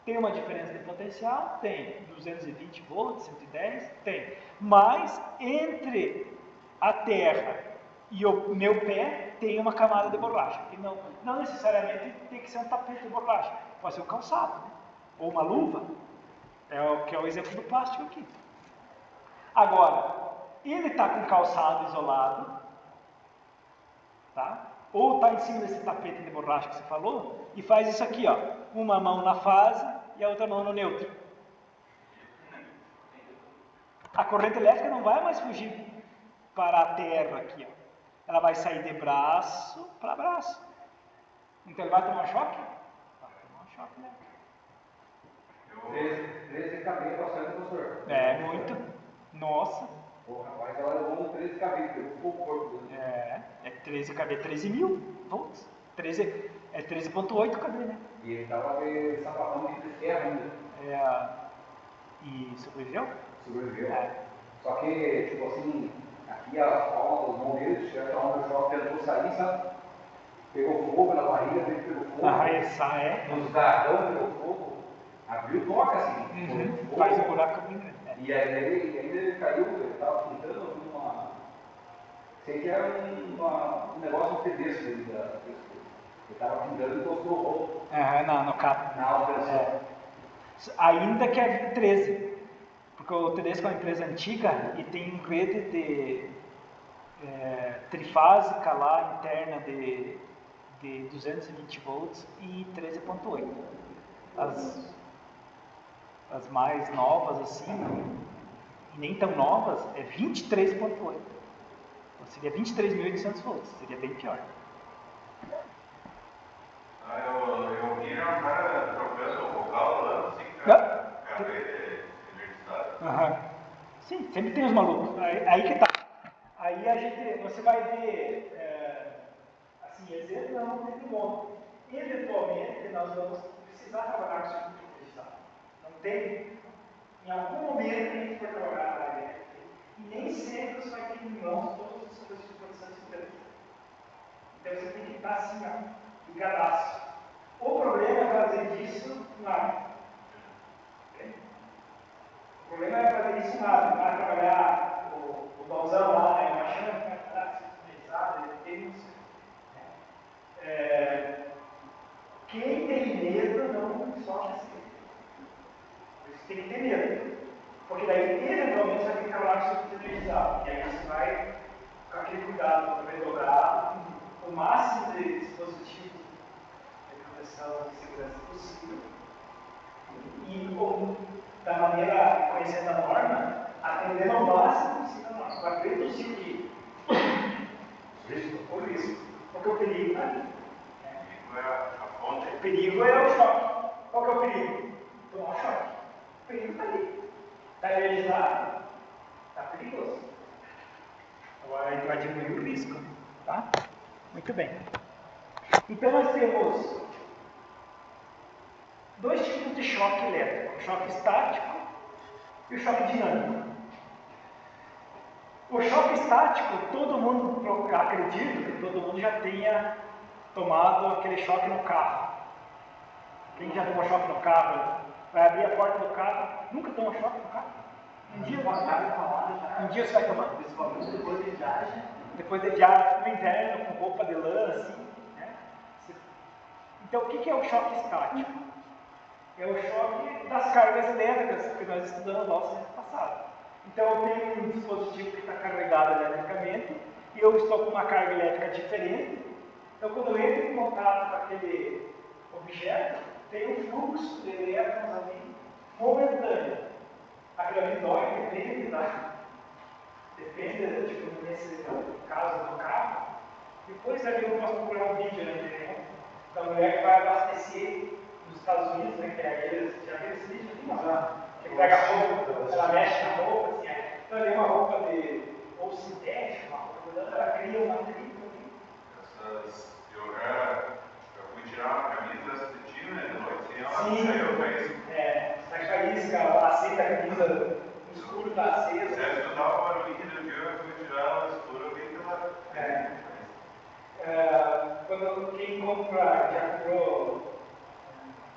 Tem uma diferença de potencial? Tem. 220 volts, 110? Tem. Mas entre a terra e o meu pé tem uma camada de borracha. E não necessariamente tem que ser um tapete de borracha. Pode ser um calçado, né? Ou uma luva. Que é o exemplo do plástico aqui. Agora, ele está com calçado isolado, tá? Ou está em cima desse tapete de borracha que você falou, e faz isso aqui, ó. Uma mão na fase e a outra mão no neutro. A corrente elétrica não vai mais fugir para a terra aqui, ó. Ela vai sair de braço para braço. Então ele vai tomar choque? Vai tomar um choque elétrico. 13 kb é bastante, professor. É, muito. Nossa. O rapaz, ela levou um 13 kb, pegou o corpo dele. É 13 kb, 13 mil volts. 13.8 kb, né? E ele estava com sapatão de ferro ainda. E sobreviveu? Sobreviveu. É. Só que, tipo assim, aqui as palmas, os mãos dele, tiveram onde o choque tentou sair, sabe? Pegou fogo na barriga dele, pegou fogo. Arraiçar, Nos gargão pegou fogo. Abriu toca assim. Faz um buraco bem grande. E aí ele caiu, ele estava pintando uma. Sei que era um negócio tedesco dele da pessoa. Ele estava pintando e encostou o rolo. No cabo. Na alteração. Ainda que é 13. Porque o Tedesco é uma empresa antiga e tem rede de trifásica lá interna de 220 volts e 13.8. As mais novas assim, e nem tão novas, é 23.8. Então, seria 23.800 volts, seria bem pior. Eu vi um cara trocando o vocal lá, assim, cabelo energizado. Sim, sempre tem os malucos. Aí que tá. Aí você vai ver, assim, exemplo não tem de monte. Eventualmente nós vamos precisar trabalhar com circuito energizado. Não tem, em algum momento a gente vai trabalhar na área elétrica. E nem sempre você vai ter em mãos todos os seus condições diferentes. Então você tem que estar assim, ó, ligadaço. O problema é fazer disso na. O problema é fazer isso nada, não vai trabalhar o Donzão lá, né? Uma chama que vai estar centralizada, ele tem isso. Quem tem medo não sofre assim. Você tem que ter medo. Porque daí, eventualmente, você vai ter que trabalhar com circuito energizado. E aí você vai, com aquele cuidado para dobrar o máximo de dispositivos de proteção e segurança possível. E da maneira, conhecendo a norma, atendendo ao máximo possível a norma. Para reduzir o risco. Porque o perigo é ali. A fonte. O perigo é o choque. Qual que é o perigo? Tomar um choque. O perigo está ali. Está energizado? Está perigoso. Agora ele vai diminuir o risco. Tá? Muito bem. Então nós temos dois tipos de choque elétrico: o choque estático e o choque dinâmico. O choque estático, todo mundo, acredito que todo mundo já tenha tomado aquele choque no carro. Quem já tomou choque no carro, vai abrir a porta do carro, nunca tomou choque no carro? Um dia você vai tomar? Principalmente depois de viagem. Depois de viagem no inverno, com roupa de lã, assim. Né? Então, o que é o choque estático? É o choque das cargas elétricas que nós estudamos lá semana passada. Então, eu tenho um dispositivo que está carregado eletricamente e eu estou com uma carga elétrica diferente. Então, quando eu entro em contato com aquele objeto, tem um fluxo de elétrons ali momentâneo. Aquilo ali dói, depende, tá? Depende, tipo, nesse caso do carro. Depois ali eu posso procurar um vídeo na internet da mulher que vai abastecer nos Estados Unidos, né? Que é aqueles, já viu esse vídeo aqui? Não, já. Que pega a roupa, ela mexe na roupa, assim, então ali é uma roupa ou sintética, uma roupa, ela cria uma tripa ali. Eu fui tirar uma camisa cetim, né? De noite, e ela saiu, a faísca, aceita a camisa no escuro da acesa. Se ela escutar o barulhinho do avião, eu fui tirar ela no escuro, eu vi que ela... Quando quem compra, já comprou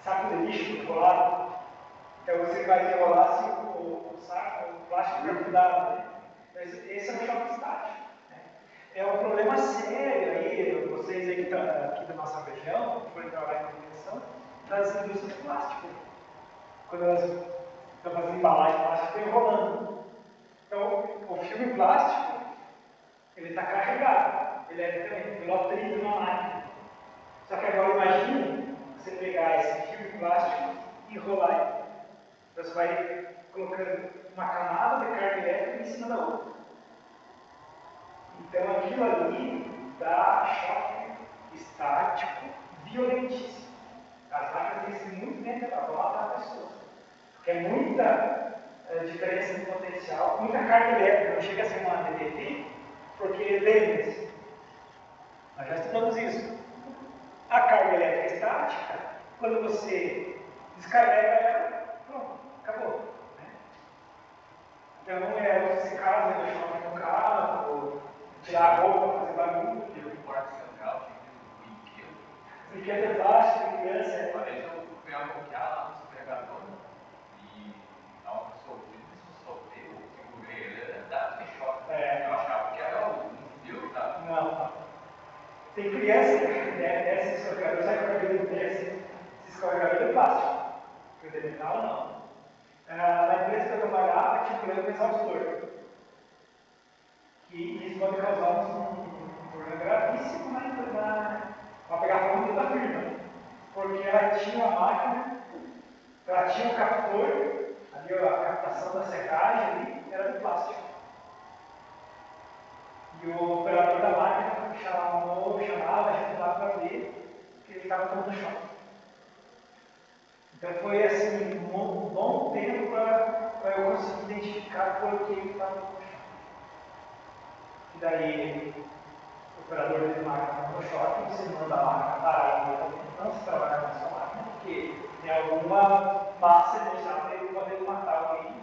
saco de lixo enrolado, então você vai enrolar assim, o saco, o plástico para cuidado, né? Esse é um choque estático. Né? É um problema sério aí, vocês aí que estão aqui da nossa região, que forem trabalhar em manutenção, das indústrias plásticas. Quando elas estão fazendo embalagem plástica, estão enrolando. Então, o filme plástico, ele está carregado eletricamente pelo atrito de uma máquina. Só que agora imagine você pegar esse filme plástico e enrolar ele. Então você vai colocando uma camada de carga elétrica em cima da outra. Então aquilo ali dá choque estático violentíssimo. As máquinas têm que ser muito bem para matar a pessoa. Porque é muita diferença de potencial, muita carga elétrica, não chega a ser uma DDT, porque lembre-se, nós já estudamos isso. A carga elétrica estática, quando você descarrega ela, pronto, acabou. Né? Então, você casa no choque no carro, tirar a roupa, fazer barulho. Tem um quarto central, tinha um brinquedo. Brinquedo de plástico, criança. Parece que eu fui bloquear lá no supermercado e a hora que eu soltei, eu segurei ele, dá de choque. Eu achava que era um fio, tá? Não. Tem criança que desce escorregador, sabe que o cabelo desce? Esse escorregador de plástico. O de metal, não. Na empresa que eu trabalhava, tinha um problema exaustor. Que isso pode causar um problema gravíssimo para pegar fogo da firma. Porque ela tinha uma máquina, ela tinha um captor, ali a captação da secagem ali, era de plástico. E o operador da máquina chamava a gente lá para ver que ele estava tomando choque. Então foi assim, um bom tempo para eu conseguir identificar por que ele estava tomando choque. E daí o operador de máquina tomou choque, você manda a máquina parar imediatamente, não se trabalhar com essa máquina, porque tem alguma massa inicial para ele poder matar alguém. Né?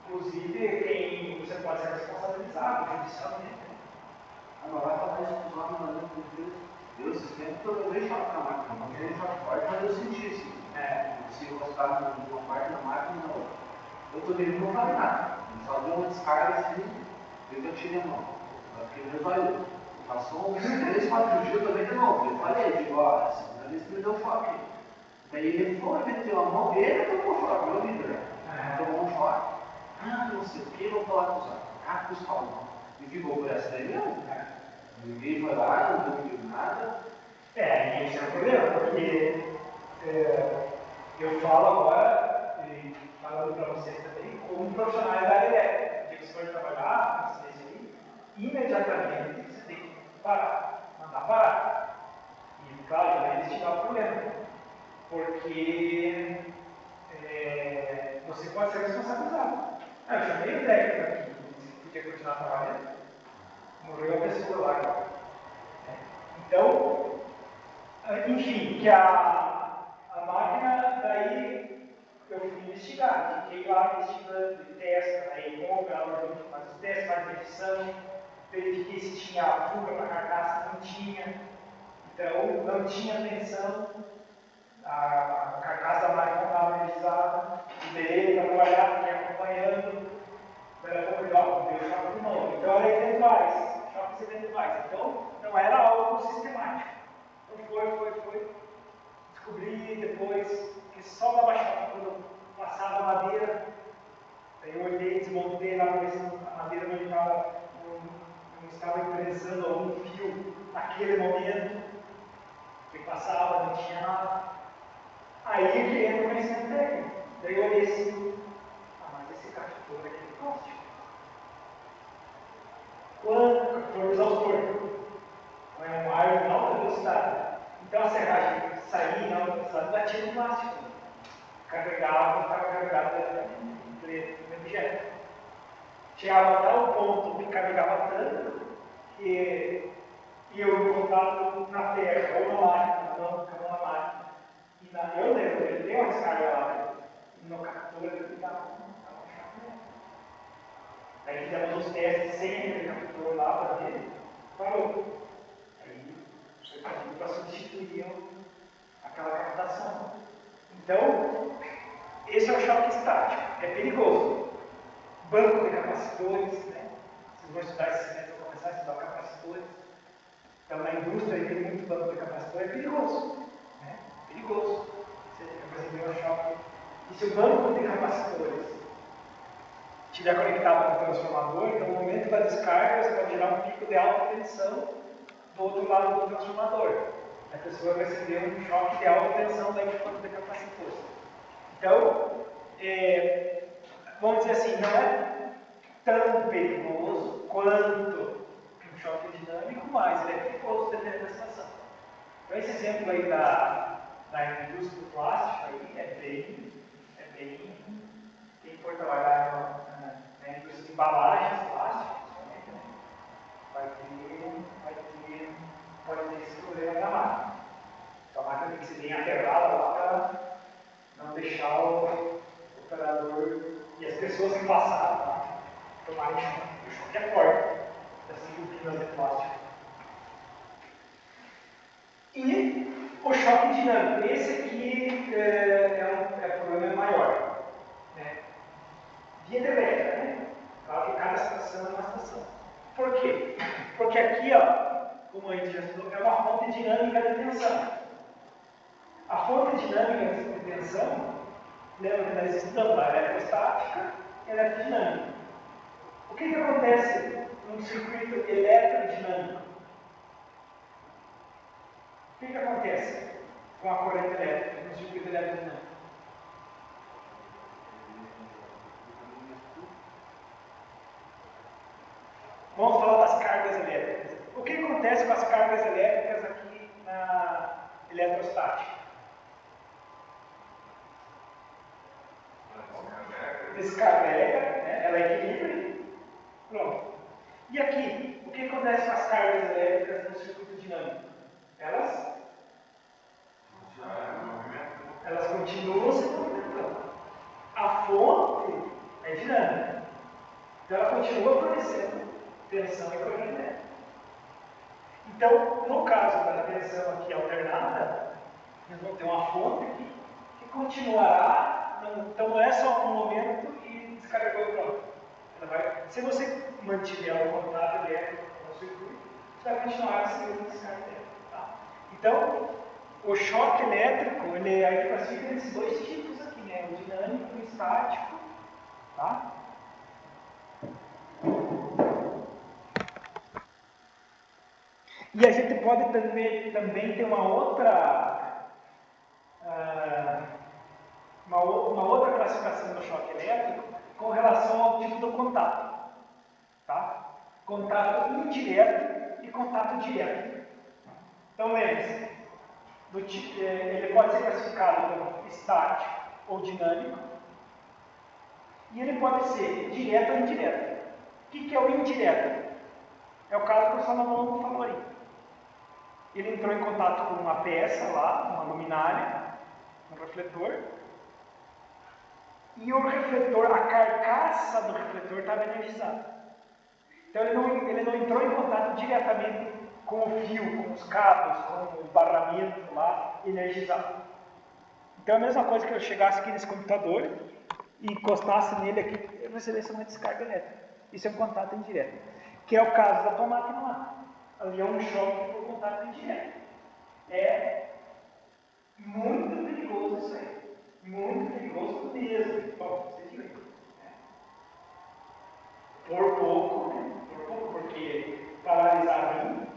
Inclusive, quem você pode ser responsabilizado judicialmente. Agora vai falar isso com os homens lá dentro do Deus. Deus, esse tempo eu levei choque na máquina, não levei choque forte, mas eu senti isso. Se encostar numa parte da máquina, não. Eu poderia não fazer nada. Ele só deu uma descarga assim, eu que tirei a mão. Eu fiquei meio valeu. Passou uns 3, 4 dias também de novo. Eu falei, digo, ó, essa primeira vez que me deu choque. Daí ele foi, meteu a mão, ele tomou choque, meu líder. Tomou um choque. Não sei o que, vou falar com os outros. Com os palmos. E ficou por essa daí mesmo? Ninguém foi lá, não deu nada. Esse é o problema, porque eu falo agora, e falando para vocês também, como profissionais da área elétrica. Porque se for trabalhar, vocês aí, imediatamente você tem que parar, mandar parar. E claro, vai investigar o problema. Porque porque você pode ser responsabilizado. Eu chamei o técnico aqui, você podia continuar trabalhando. Morreu a pessoa lá. Então, enfim, que a máquina, daí eu fui investigar, fiquei lá investigando, testa, aí compra, ela faz os testes, faz medição, verifiquei se tinha fuga para a carcaça, não tinha. Então, não tinha tensão, a carcaça da máquina estava energizada, liberei para trabalhar, fiquei acompanhando, era pouco igual, deu choque de novo. Então, era eventuais, choques eventuais. Então, não era algo sistemático. Então, foi. Descobri depois que só dava choque quando passava a madeira. Aí eu olhei, desmontei lá para ver se a madeira não estava imprensando algum fio naquele momento, que passava, não tinha nada. Aí que entra o conhecimento técnico. Daí eu olhei assim, mas esse cachorro aqui é plástico. Quando vamos aos porcos, é um ar em alta velocidade. Então a serragem saía em alta velocidade, batia no plástico. Carregava, ficava carregado do objeto. Chegava a tal ponto que carregava tanto que eu botava na terra, ou na máquina, a mão na máquina. E eu lembro, ele deu uma descarga lá, e no captura ele estava um choque. Aí fizemos os testes sem aquele captura lá para ver, parou. Aí foi pedido para substituir aquela captação. Então, esse é o choque estático, é perigoso. Banco de capacitores, né? Vocês vão estudar esse semestre, vão começar a estudar capacitores. Então, na indústria tem muito banco de capacitor, é perigoso. Né? Perigoso. Você receber um choque. E se o banco de capacitores estiver conectado com o transformador, então, no momento da descarga, você pode gerar um pico de alta tensão do outro lado do transformador. A pessoa vai receber um choque de alta tensão daí do banco de capacitor. Então, vamos dizer assim, não é tão perigoso quanto um choque dinâmico, mas ele é perigoso dependendo da situação. Então, esse exemplo aí da indústria do plástico aí é bem quem for trabalhar na indústria de embalagens plásticas, né, pode ter esse problema da máquina. Então, a máquina tem que ser bem aterrada lá para não deixar o operador e as pessoas que passaram lá tomarem choque. O choque é forte dessas turbinas de plástico. E o choque dinâmico, esse aqui é um problema maior. Né? Via elétrica, né? Claro que cada situação é uma situação. Por quê? Porque aqui, ó, como a gente já estudou, é uma fonte dinâmica de tensão. A fonte dinâmica de tensão, lembra que nós estudamos a eletrostática e a eletrodinâmica. O que acontece num circuito eletrodinâmico? O que acontece com a corrente elétrica no circuito eletrodinâmico? Vamos falar das cargas elétricas. O que acontece com as cargas elétricas aqui na eletrostática? Descarga elétrica, né? Ela equilibra. Pronto. E aqui, o que acontece com as cargas elétricas no circuito dinâmico? Elas continuam se movimentando. A fonte é dinâmica. Então ela continua fornecendo tensão e corrente elétrica. Então, no caso da tensão aqui alternada, nós vamos ter uma fonte aqui que continuará, então não é só um momento e descarregou e pronto. Se você mantiver o contato elétrico no circuito, você vai continuar recebendo descarga elétrica. Tá? Então, o choque elétrico, ele aí classifica nesses dois tipos aqui, né? O dinâmico e o estático. Tá? E a gente pode também ter uma outra classificação do choque elétrico com relação ao tipo do contato. Tá? Contato indireto e contato direto. Então lembre-se, ele pode ser classificado como estático ou dinâmico, e ele pode ser direto ou indireto. O que é o indireto? É o caso que o Salomão falou aí. Ele entrou em contato com uma peça lá, uma luminária, um refletor, e o refletor, a carcaça do refletor estava energizada. Então ele não entrou em contato diretamente com o fio, com os cabos, com o barramento lá energizado. Então é a mesma coisa que eu chegasse aqui nesse computador e encostasse nele aqui, eu recebesse uma descarga elétrica. Isso é um contato indireto, que é o caso da tua máquina lá. Ali é um choque por contato indireto. É muito perigoso isso aí. Muito perigoso mesmo. Bom, você viu aí. Por pouco, né? Por pouco, porque paralisar rim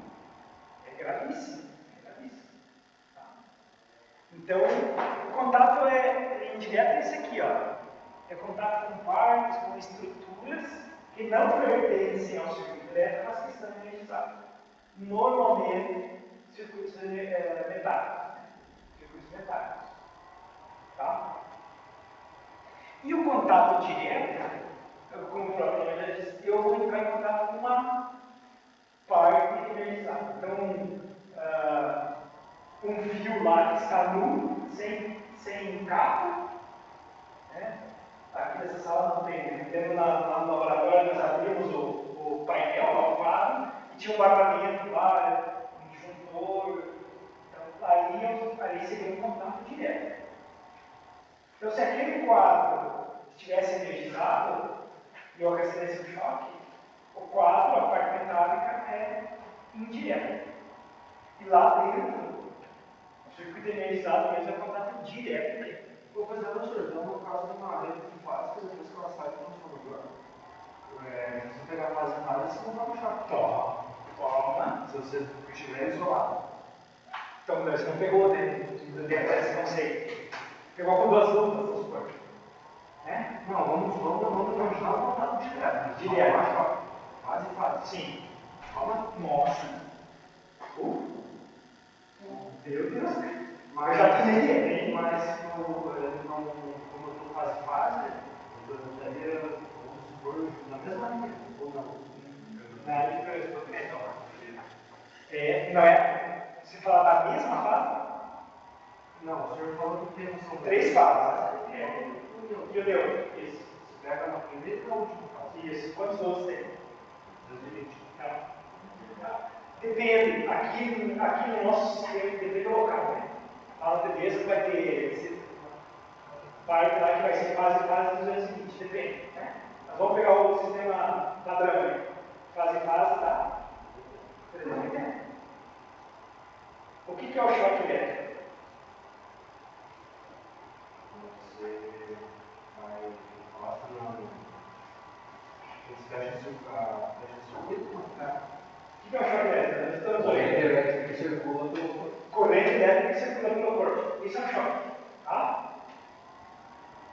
é gravíssimo. É gravíssimo. Tá? Então, o contato indireto é esse aqui, ó. É contato com partes, com estruturas que não pertencem ao circuito elétrico, mas que estão energizados. Normalmente, circuitos metálicos. Circuitos metálicos. Tá? E o contato direto, como o próprio nome já disse, eu vou entrar em contato com uma parte energizada. Então, um fio lá que está nu, sem cabo, né? Aqui nessa sala não tem, no laboratório nós abrimos o painel, o quadro, e tinha um barramento lá, um disjuntor, então aí seria um contato direto. Então, se aquele quadro estivesse energizado e eu recebesse um choque, o quadro, a parte metálica, é indireta. E lá dentro, o circuito energizado mesmo é contato direto. Vou fazer uma professor, então no caso de uma rede que faz, depois que ela sai do transformador, se você pegar a fase rara, você não vai um choque. Toma. Se você estiver isolado. Então, você não pegou dentro desse conceito. Pegou com duas luvas, vamos supor. Não, vamos imaginar o contato direto. Direto. Fase e fase. Sim. Calma. Nossa. Meu Deus. Mas eu já tinha mas como eu estou fase e fase, eu daria, vamos supor, na mesma linha. Ou não? Na linha que eu não é? Se falar da mesma fase? Não, o senhor falou que são 3 fases. E o meu? Isso. Você pega na primeira e na última fase. Isso. Quantos outros tem? 220. Depende. Aqui no nosso sistema, depende do local, né? A TDS vai ter parte lá que vai ser fase 220, depende. Né? Nós vamos pegar o sistema padrão aí. Fase dá 380. O que é o choque elétrico? Você vai encosta no. Você fecha o circuito, O que é o choque elétrico? Estamos Corrente olhando. elétrica que circula pelo corpo. Corrente elétrica que circula pelo corpo. Isso é um choque. Tá?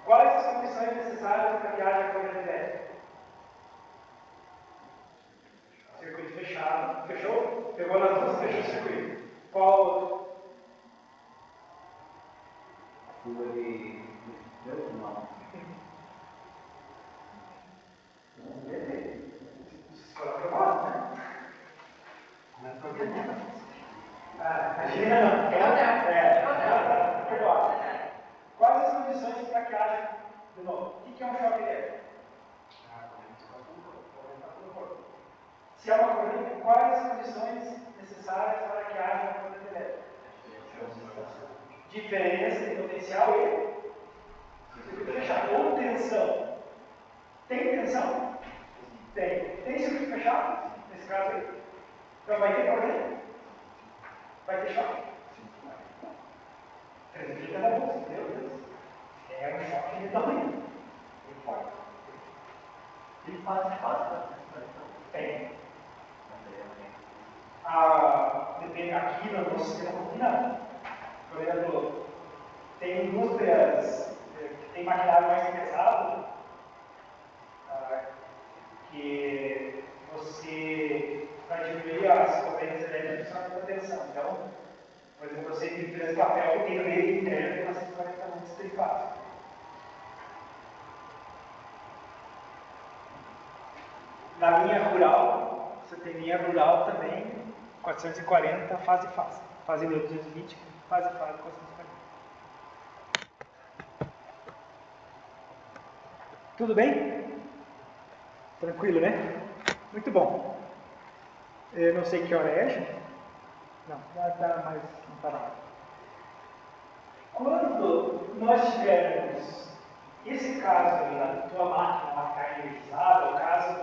Quais as condições necessárias para que haja corrente elétrica? Circuito fechado. Fechou? Pegou nas duas, fechou o circuito. Qual outro? Fuga de Deus, não. Vocês foram aprovados, né? mas para ver. Imagina não. Perdoado. Quais as condições para que haja, de novo, o que é um choque elétrico? Se há uma corrente, quais as condições necessárias para que haja uma corrente elétrica? Diferença de potencial e circuito fechado. Ou tensão. Tem tensão? Tem. Tem circuito fechado? Nesse caso aí. Então vai ter corrente? Vai ter choque? 330 volts, meu Deus. É um choque de tamanho. Muito forte. Ele faz. Tem. Depende aqui no nosso sistema combinado. Por exemplo, tem indústrias que tem maquinário mais pesado que você vai diminuir as correntes elétricas na tensão. Então, por exemplo, eu sei que empresas fase. Na linha rural, você tem linha rural também, 440, fase. Fase 1220, fase 440. Tudo bem? Tranquilo, né? Muito bom. Eu não sei que hora é, gente. Não, já está mais. Não está na hora. Quando nós tivermos esse caso aí da tua máquina, uma carga energizada, o caso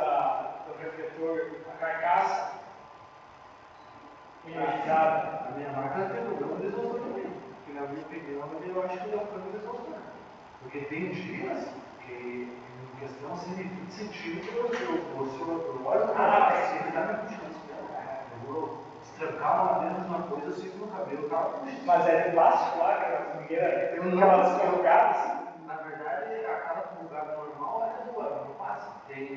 do refletor, a carcaça energizada. A minha máquina tem um grande exaustor também. Porque na minha opinião, eu acho que dá um grande exaustor. Porque tem dias que, em questão assim, de 20 centímetros, eu olho para a ele está me puxando isso mesmo. Eu vou estrancar uma vez uma coisa, eu sinto no cabelo, eu tava puxando. Mas é de plástico lá, aquelas mangueiras, aquelas corrugadas assim? Na verdade, aquela corrugada normal é boa, não passa. Tem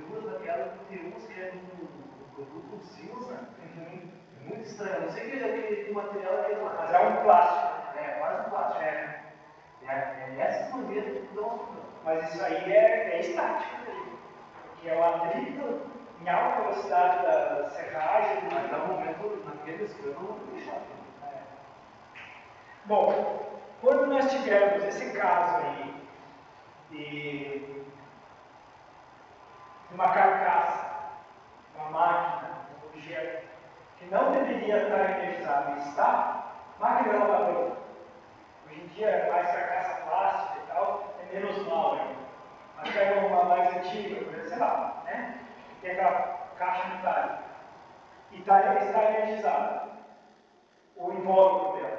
duas daquelas, tem uns que é um produto cinza. É muito estranho. Não sei que material é aquele lá. Mas é um plástico. É, quase um plástico. É essas mangueiras que dão uma problema. Mas isso aí é estático, porque é o atrito em alta velocidade da serragem. Mas dá um momento naqueles que eu não vou deixar. Bom, quando nós tivermos esse caso aí de uma carcaça, uma máquina, um objeto que não deveria estar energizado e está, máquina não está pronta. Hoje em dia é mais carcaça plástica e tal, é menos mal ainda. Mas pega uma mais antiga, por exemplo, sei lá, né? Tem aquela caixa metálica e está energizada, o invólucro dela.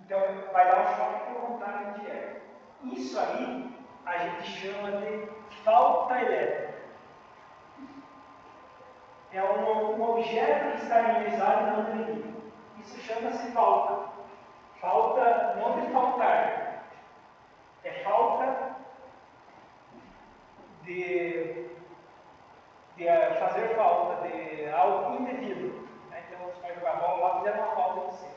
Então vai dar um choque por vontade de elétrica. Isso aí a gente chama de falta elétrica. É um objeto que está energizado e não deveria. Isso chama-se falta. Falta não de faltar, é falta de fazer falta, de algo indevido. Então você vai jogar bola lá e fizer uma falta em você.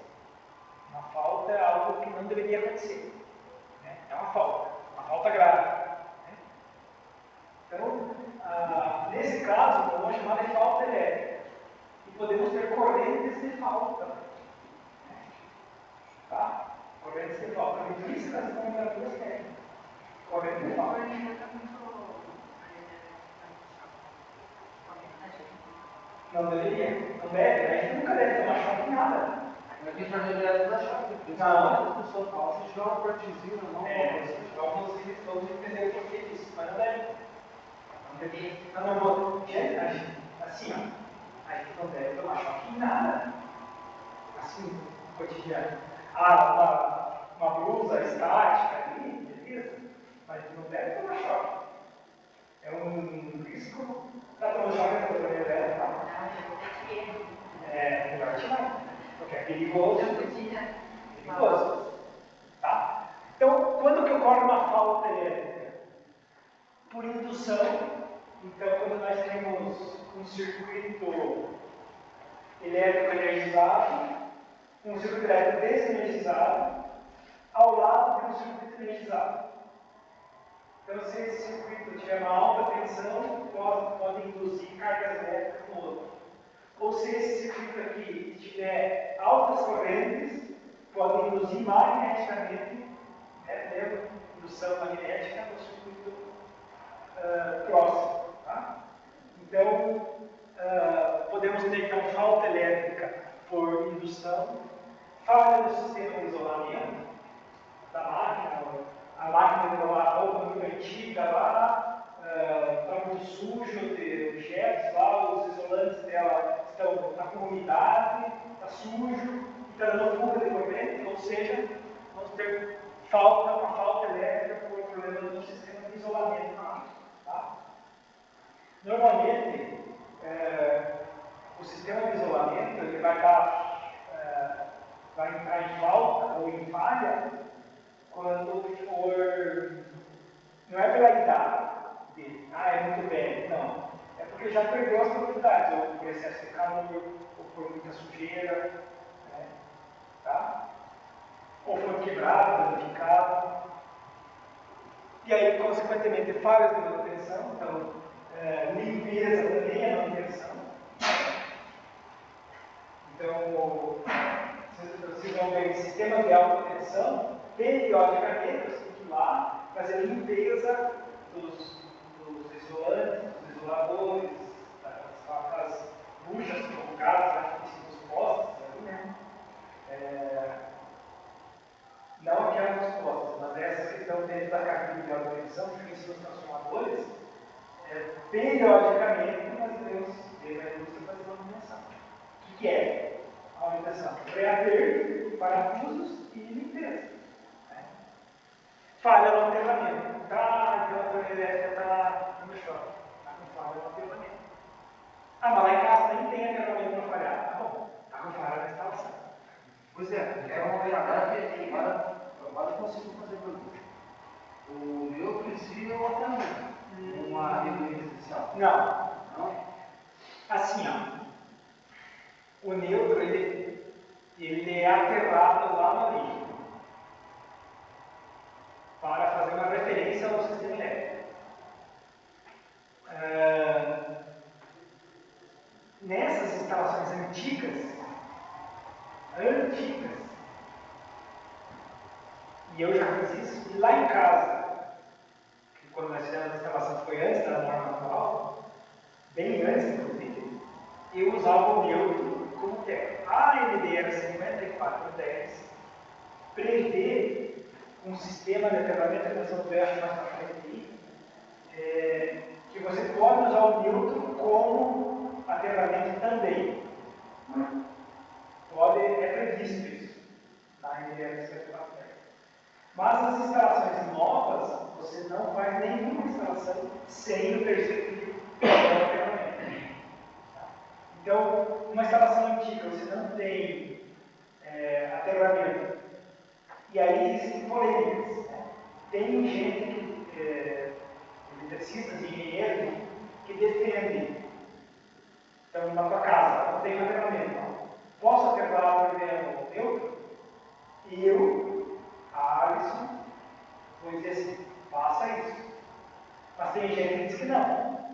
Uma falta é algo que não deveria acontecer. É uma falta grave. Então, nesse caso, vamos chamar de falta elétrica. E podemos ter correntes de falta. Tá? Correntes de falta. Por isso que nós estamos usando duas técnicas. Corrente de falta. Não deveria. Não deve. A gente nunca deve tomar choque em nada. Aqui já direto da chave. Não. A pessoa fala, se tiver uma cortezinha na mão, Vamos entender o porquê disso, mas não deve. Não vou. Gente, assim, ó, a gente não deve tomar choque em nada. Assim, no cotidiano. Uma blusa estática ali, beleza? Mas não deve tomar choque. É um risco para tomar choque na autonomia elétrica. É melhor tirar, porque é perigoso. Perigoso. Tá? Então, quando que ocorre uma falta elétrica? Por indução. Então, quando nós temos um circuito elétrico energizado, um circuito elétrico desenergizado, ao lado de um circuito energizado. Então, se esse circuito tiver uma alta tensão, pode induzir cargas elétricas no outro. Ou se esse circuito aqui tiver altas correntes, pode induzir magneticamente, lembra? Indução magnética no circuito próximo. Tá? Então, podemos ter então falta elétrica por indução, falha no sistema de isolamento da máquina, a máquina tem uma roupa muito antiga lá, está muito sujo de objetos lá, os isolantes dela está com umidade, está sujo, e está dando fuga de corrente, ou seja, vamos ter uma falta elétrica por problema do sistema de isolamento da máquina. Tá? Normalmente, o sistema de isolamento ele vai entrar em falta ou em falha quando for. Não é pela idade dele, é muito velho, não. É porque já perdeu as propriedades, ou por excesso de calor, ou por muita sujeira, tá? Ou foi quebrado, danificado. E aí, consequentemente, falhas de manutenção, então, limpeza também é manutenção. Então, vocês vão ver sistemas de automanutenção, periodicamente, você tem que ir lá fazer limpeza dos isolantes, dos isoladores, das buchas colocadas na frente dos postes, ali, né? Não aquelas dos postes, mas essas que estão dentro da cabine de automanutenção, que ficam em cima dos transformadores, periodicamente nós devemos ver a indústria fazer manutenção. O que é? A manutenção pré-aperto, parafusos e limpeza. Né? Falha no aterramento. Tá, então a torneira elétrica está no chão. Está com falha no aterramento. Ah, mas lá em casa nem tem aterramento para falhar. Tá bom, está com falha na instalação. Pois é, agora eu consigo fazer pergunta. O meu precisa ou até uma reunião especial? Não. Não? Assim, ó. O neutro, ele é aterrado lá no origem para fazer uma referência ao sistema elétrico. Nessas instalações antigas, e eu já fiz isso, e lá em casa, que quando nós fizemos a instalação foi antes da norma atual, bem antes, inclusive, eu usava o neutro como técnico. A NDR 5410 prevê um sistema de aterramento que nós vamos ver mais para frente aqui, que você pode usar o neutro como aterramento também. É previsto isso na NDR 5410. Mas nas instalações novas, você não faz nenhuma instalação sem o terceiro tipo de aterramento. Então, uma instalação antiga, você não tem aterramento. E aí existem polêmicas. Né? Tem gente, eletricistas, engenheiros, que defendem. Então, na tua casa, não tem aterramento. Não. Posso aterrar por exemplo neutro? E eu, a Alisson, vou dizer assim, faça isso. Mas tem gente que diz que não.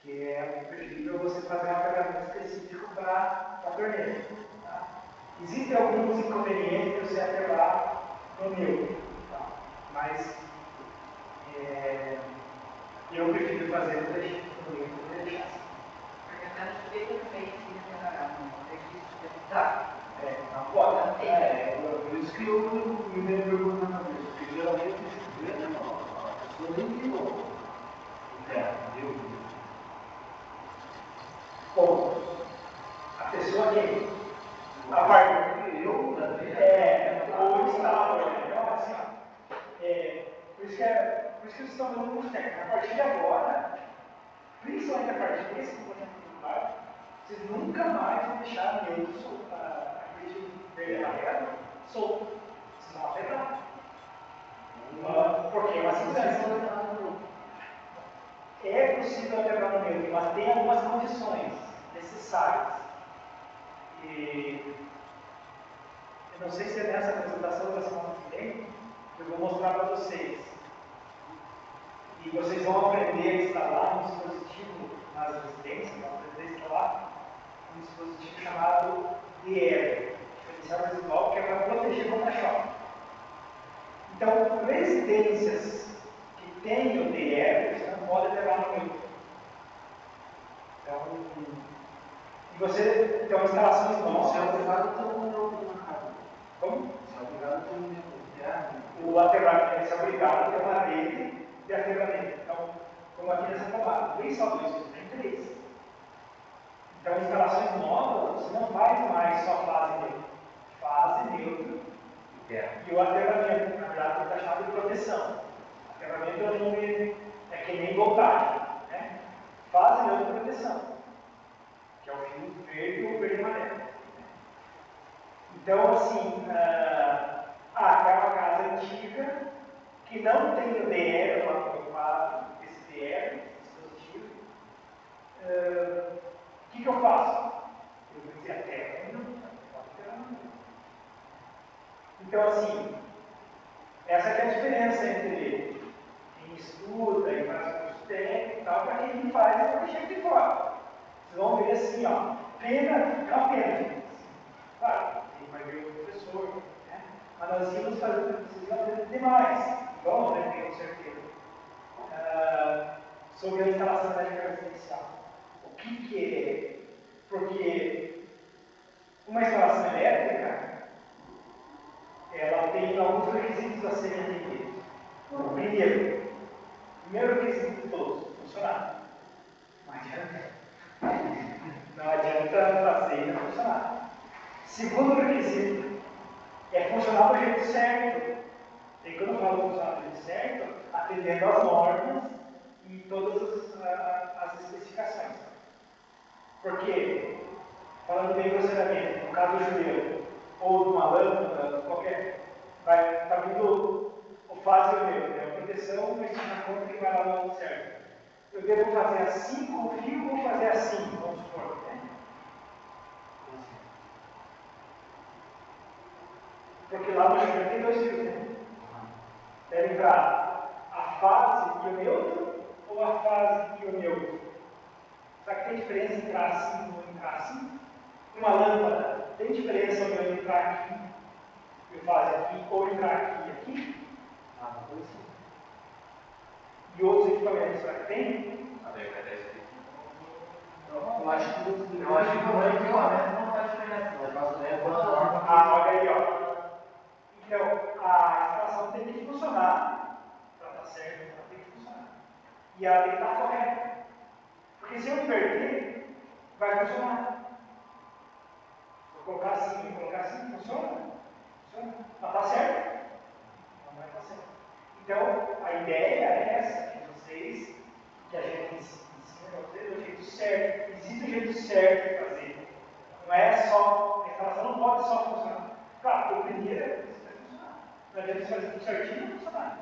Que é preferível você fazer um aterramento específico para a torneira. Tá? Existem alguns inconvenientes de você aterrar no neutro, tá? Mas eu prefiro fazer no neutro do que deixar. Porque até no chuveiro também tá. Não pode. Por isso que eu me dei pergunta na cabeça, porque geralmente o chuveiro, a pessoa nem viu o teto, viu? Bom, a pessoa que a parte Eu, ou instalador, né? Então, assim, por isso que vocês estão dando muito técnico. A partir de agora, principalmente a partir desse componente particular, vocês nunca mais vão deixar neutro solto, aquele verde e amarelo solto, senão afetar. Porque é uma segurança. É possível aterrar no neutro, mas tem algumas condições necessárias. E eu não sei se é nessa apresentação da semana que vem, eu vou mostrar para vocês. E vocês vão aprender a instalar um dispositivo nas residências, vão aprender a instalar um dispositivo chamado DR, diferencial residual, que é para proteger contra choque. Então, residências que têm o DR, você não pode aterrar no neutro. Então, instalações novas. Se é obrigado, então não na casa. Como? Se é obrigado, então não. O aterramento é obrigado a ter uma rede de aterramento. Então, como aqui nessa tomada, tem só dois, tem três. Então, instalações novas, você não faz mais só fase neutra. Fase neutra e o aterramento, na verdade, está chamado de proteção. Aterramento é o nome, é que nem voltagem. Né? Fase neutra e proteção, que é o fio verde ou verde e amarelo. Então, assim, é uma casa antiga que não tem o DR lá preocupado, esse DR, esse dispositivo. O que eu faço? Eu vou dizer até então, assim, essa é a diferença entre estuda e faz curso técnico e tal, para quem faz é para chega de fora. Vocês vão ver assim, ó, pena, não pena, gente. Claro, tem vai ver o professor, né? Mas nós íamos fazer, vocês iam aprender demais, vão aprender com certeza, sobre a instalação elétrica residencial. O que é? Porque uma instalação elétrica, ela tem alguns requisitos a serem atendidos. Primeiro requisito de todos, funcionar. Não adianta fazer e não funcionar. Segundo requisito é funcionar do jeito certo. E quando eu falo funcionar do jeito certo, atendendo às normas e todas as especificações. Porque, falando bem grosseiramente, no caso do chuveiro, ou de uma lâmpada, qualquer, vai estar vindo o fase e o meu, né? A proteção, mas na conta que vai lá no lado certo. Eu devo fazer assim com o fio ou fazer assim, vamos supor, né? Porque lá no chuveiro tem dois fios, né? Deve entrar a fase e o neutro ou a fase e o neutro? Será que tem diferença em entrar assim ou entrar assim? Uma lâmpada, tem diferença entre eu entrar aqui e fase aqui ou entrar aqui e aqui? Pois sim. E outros equipamentos, será que tem? Eu acho que no equipamento não faz diferença, mas caso leva a norma. Olha aí, ó. Então, a instalação tem que funcionar. Para estar certo, ela tem que funcionar. E ela tem que estar correta. Porque se eu inverter, vai funcionar. Vou colocar assim, funciona? Funciona. Mas está certo? Não vai estar certo. Então, a ideia é essa, que a gente ensina a vocês do jeito certo. Existe o jeito certo de fazer. Não é só, a instalação não pode só funcionar. Claro, o primeiro precisa funcionar. Não adianta fazer tudo certinho e não funcionar.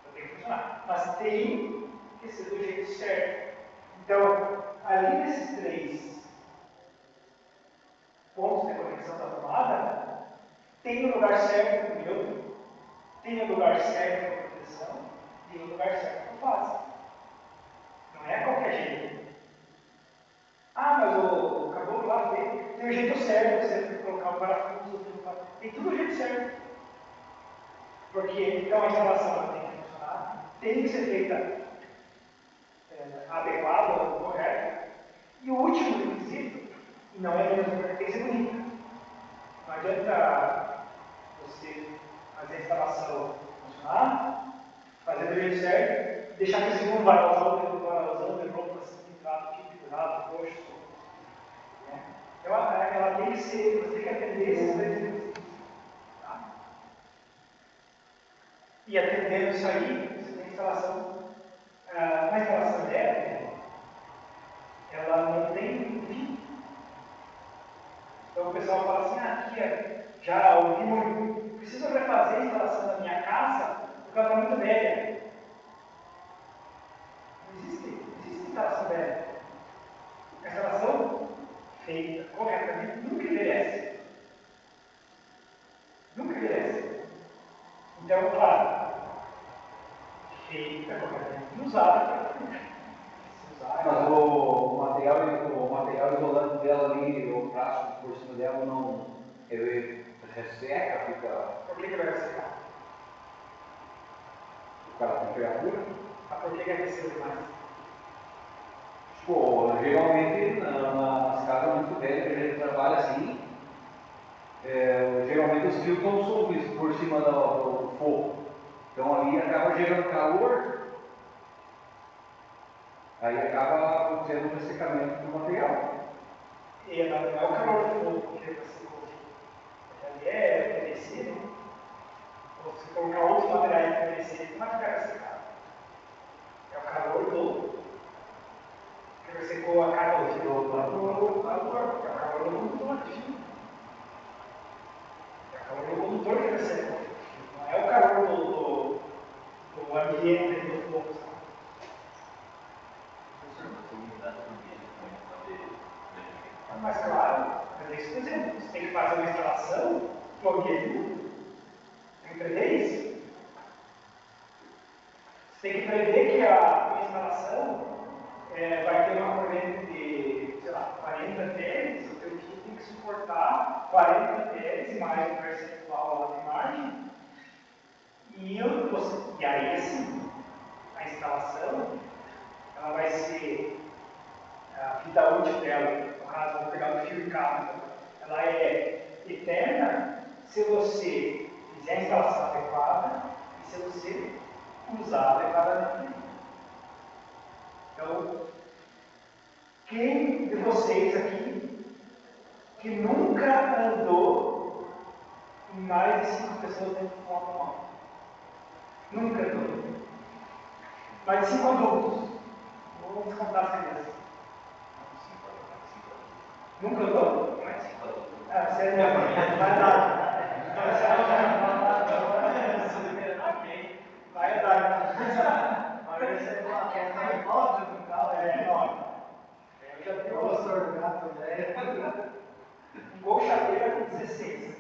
Então tem que funcionar. Mas tem que ser do jeito certo. Então, além desses três pontos de conexão da tomada, tem o lugar certo para o neutro, tem o lugar certo para a proteção, tem o lugar certo para a fase. Não é qualquer jeito. Mas o caboclo lá tem o jeito certo, você tem que colocar o parafuso, tem tudo o jeito certo. Porque então a instalação tem que funcionar, tem que ser feita adequada ou correta. E o último requisito, e não é menos importante, tem que ser bonita. Não adianta você fazer a instalação funcionar, fazer do jeito certo, deixar que esse segundo varalzão de roupa assim, pintado, pinturado, roxo. Né? Então ela tem que ser, você tem que atender esses três requisitos. Tá? E atendendo isso aí, você tem instalação. Uma instalação elétrica, ela não tem fim. Então o pessoal fala assim, aqui já ouvi muito, preciso refazer a instalação da minha casa porque ela está muito velha. Não existe instalação velha. A instalação feita corretamente nunca envelhece. Nunca envelhece. Então, claro, feita corretamente e usada. Mas o material isolante dela ali, o plástico por cima dela não, ele resseca, fica. Por que vai ressecar? Por causa da temperatura. Mas por que aqueceu demais? Pô, geralmente nas casas muito velhas que a gente trabalha assim, geralmente os fios estão soltos por cima do fogo. Então ali acaba gerando calor. Aí acaba tendo um ressecamento do material. E não é o calor do fogo que você coloca. Ali é PVC, né? Ou se colocar outros materiais de PVC, não vai ficar ressecado. É o calor do que ressecou a carne do corpo, é o calor do condutor. É o calor do condutor que ressecou. Não é o calor do ambiente do fogo. Mas claro, mas é isso que eu estou dizendo. Você tem que fazer uma instalação que o ambiente muda. Tem que entender isso. Você tem que prevê que a instalação vai ter uma corrente de, sei lá, 40 amperes, o teu kit tem que suportar 40 amperes mais um percentual lá de margem. E aí, assim, a instalação, ela vai ser, a vida útil dela, no caso, vou pegar o fio de cabo, ela é eterna se você fizer a instalação adequada e se você usar adequadamente. Então, quem de vocês aqui que nunca andou em mais de 5 pessoas dentro de um automóvel? Nunca andou. Mais de 5 adultos. Vou descontar as crianças. Nunca andou? Mais de 5 adultos. Ah, você é minha mãe. Vai andar. Vai andar. Vai ser uma queda de volta no carro. Eu já tenho o pastor do gato, né? Um Gol chaveira com 16.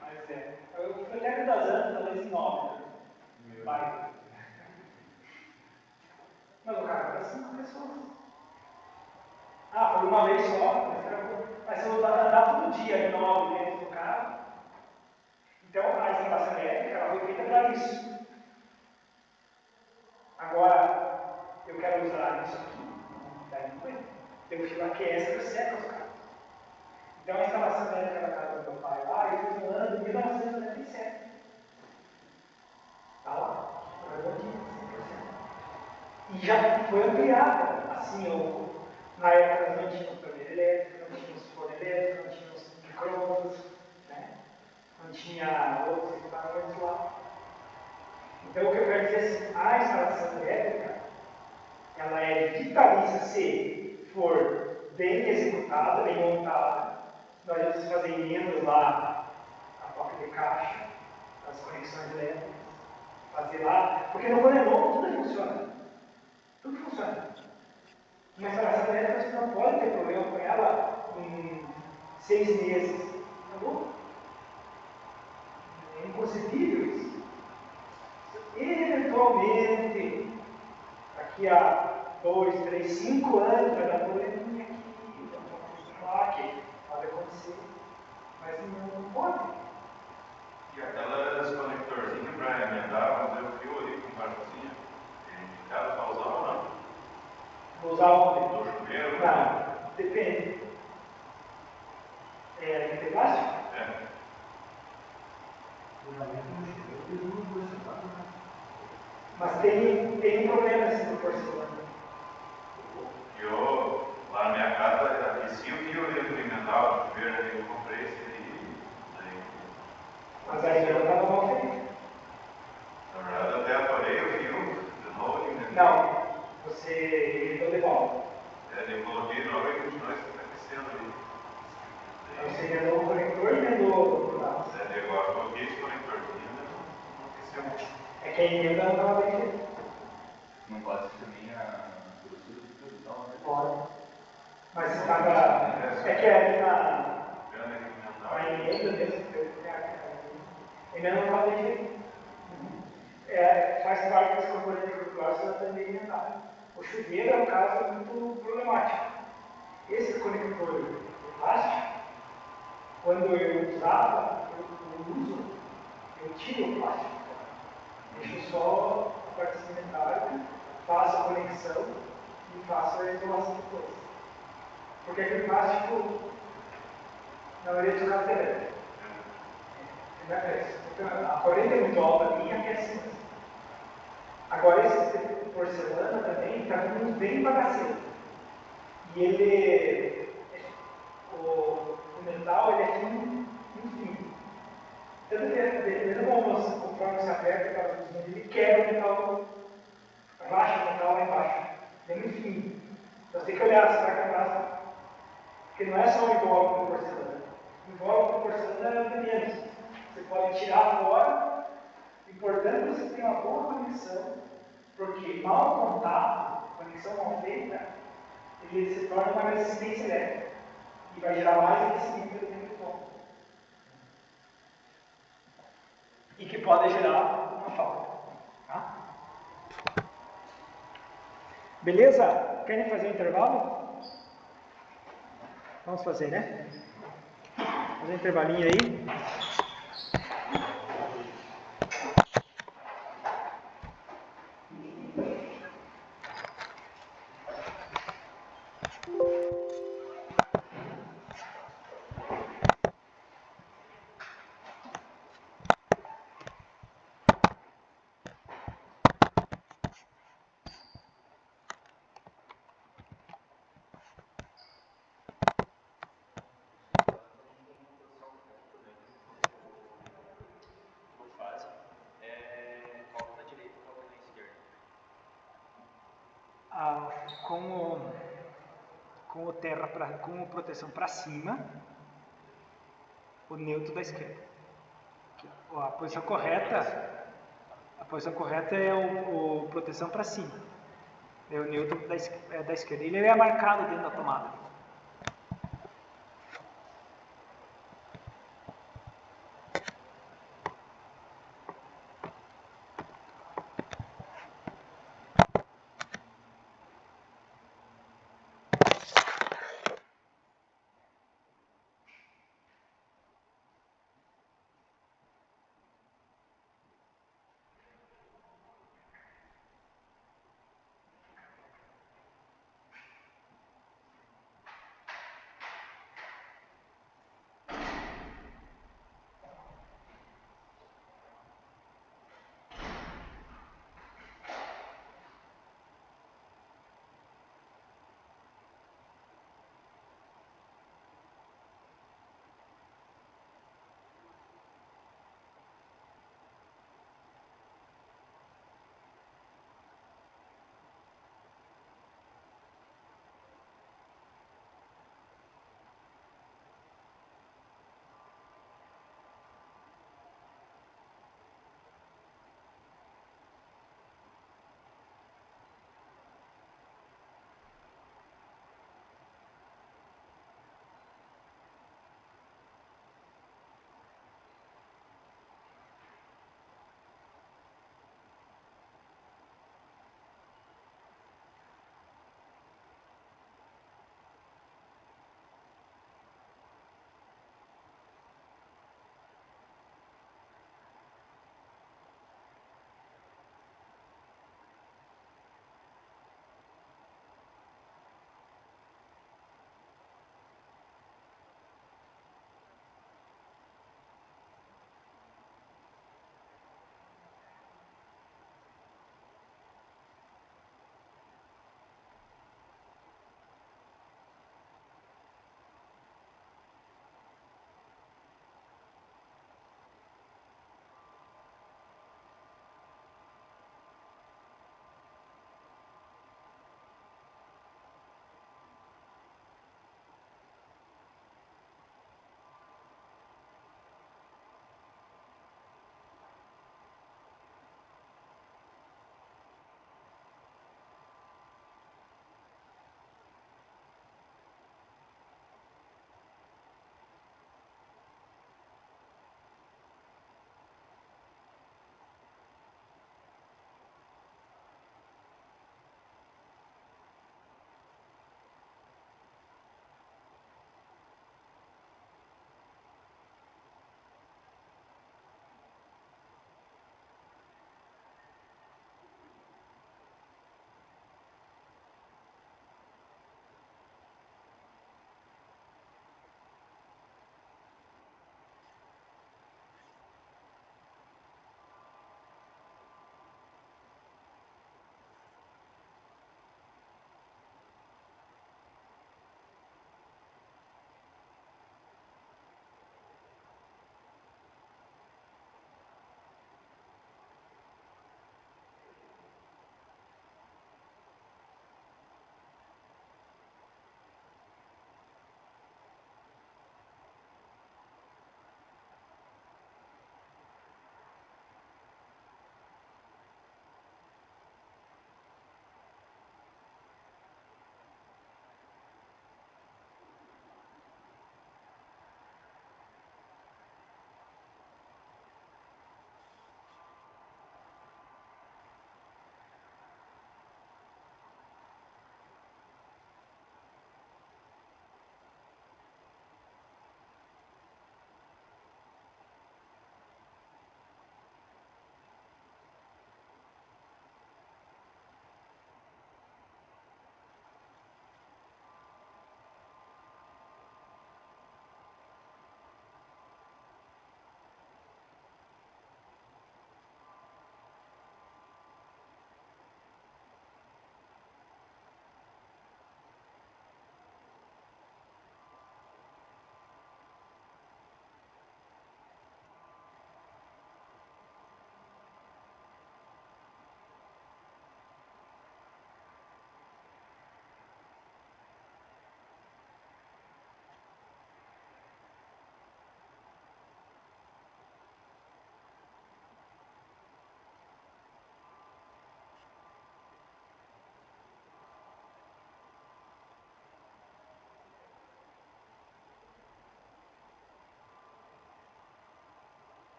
Mas eu fui até das anos, talvez em 9. Vai. Mas o cara era 5 pessoas. Ah, foi uma vez só, mas se eu andar todo dia em 9 dentro do carro, então a instalação elétrica ela foi feita para isso. Agora, eu quero usar isso aqui, daí não foi. Tem um fio aquece e seca os carros. Então a instalação elétrica da casa do meu pai lá, eu fui no ano de 1997. Está lá, redondinho, 100%. E já foi ampliada, assim, na época não tinha torneira elétrica, não tinha forno elétrico, não tinha micro-ondas, né? Não tinha outros equipamentos lá. Então o que eu quero dizer é assim, a instalação elétrica, ela é vitalícia se for bem executada, bem montada. Nós vamos fazer emendas lá, a placa de caixa, as conexões elétricas, fazer lá, porque no Corenon tudo funciona. Tudo funciona. Uma instalação elétrica você não pode ter problema com ela em 6 meses. Acabou? É inconcebível isso. Eventualmente, daqui a 2, 3, 5 anos, vai dar probleminha aqui, vai funcionar, que pode acontecer, mas não pode. E aquelas conectorzinhas para emendar, fazer o fio ali com parafusinha, em casa para usar ou não? Vou usar onde? No chuveiro? Não, depende. De plástico? É. Mas tem um problema assim do porcelana. Eu, lá na minha casa, aquecia o fio ali para emendar o chuveiro ali, eu comprei esse aí. Mas aí já estava mal feito. Na verdade, eu até aparei o fio de novo e emendei. Não, você emendou de volta. Eu coloquei de novo e continuou aquecendo ali. Aí você emendou o conector e emendou o braço. Agora eu coloquei esse conectorzinho, mas não aqueceu. É que a emenda não estava bem feita. Não pode ser também a grossura do tudo, não, né? Pode. Mas você estava. É que ali na emenda mesmo, a emenda não estava bem feita. Faz parte desse componente curricular, você também emendar. O chuveiro é um caso muito problemático. Esse conector de plástico, quando eu usava, eu uso, eu tiro o plástico. Deixo só a parte sedimentária, faço a conexão e faço a isolação depois. Porque aquele plástico, na maioria dos casos, é a corrente é muito alta ali e aquece mais. Agora, esse de porcelana também está vindo bem bagaceiro. E ele, o metal, ele é fino. Então, dependendo conforme se aperta, ele quebra o metal, racha o metal lá embaixo. É muito fino. Então, você tem que olhar se vai quebrar. Porque não é só o invólucro de porcelana. O invólucro de porcelana é menos. Você pode tirar fora. O importante é que você tenha uma boa conexão, porque mau contato, conexão mal feita, ele se torna uma resistência elétrica e vai gerar mais resistência dentro do som. E que pode gerar não falta. Tá? Beleza? Querem fazer o intervalo? Vamos fazer, né? Fazer um intervalinho aí. Com proteção para cima, o neutro da esquerda. A posição correta é o proteção para cima. É o neutro da esquerda. Ele é marcado dentro da tomada.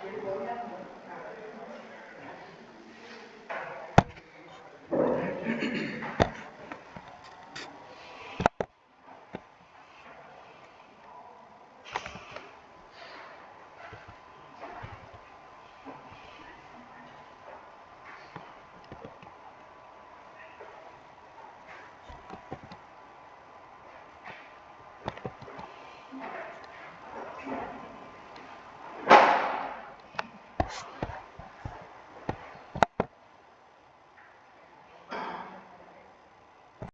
aquele bom da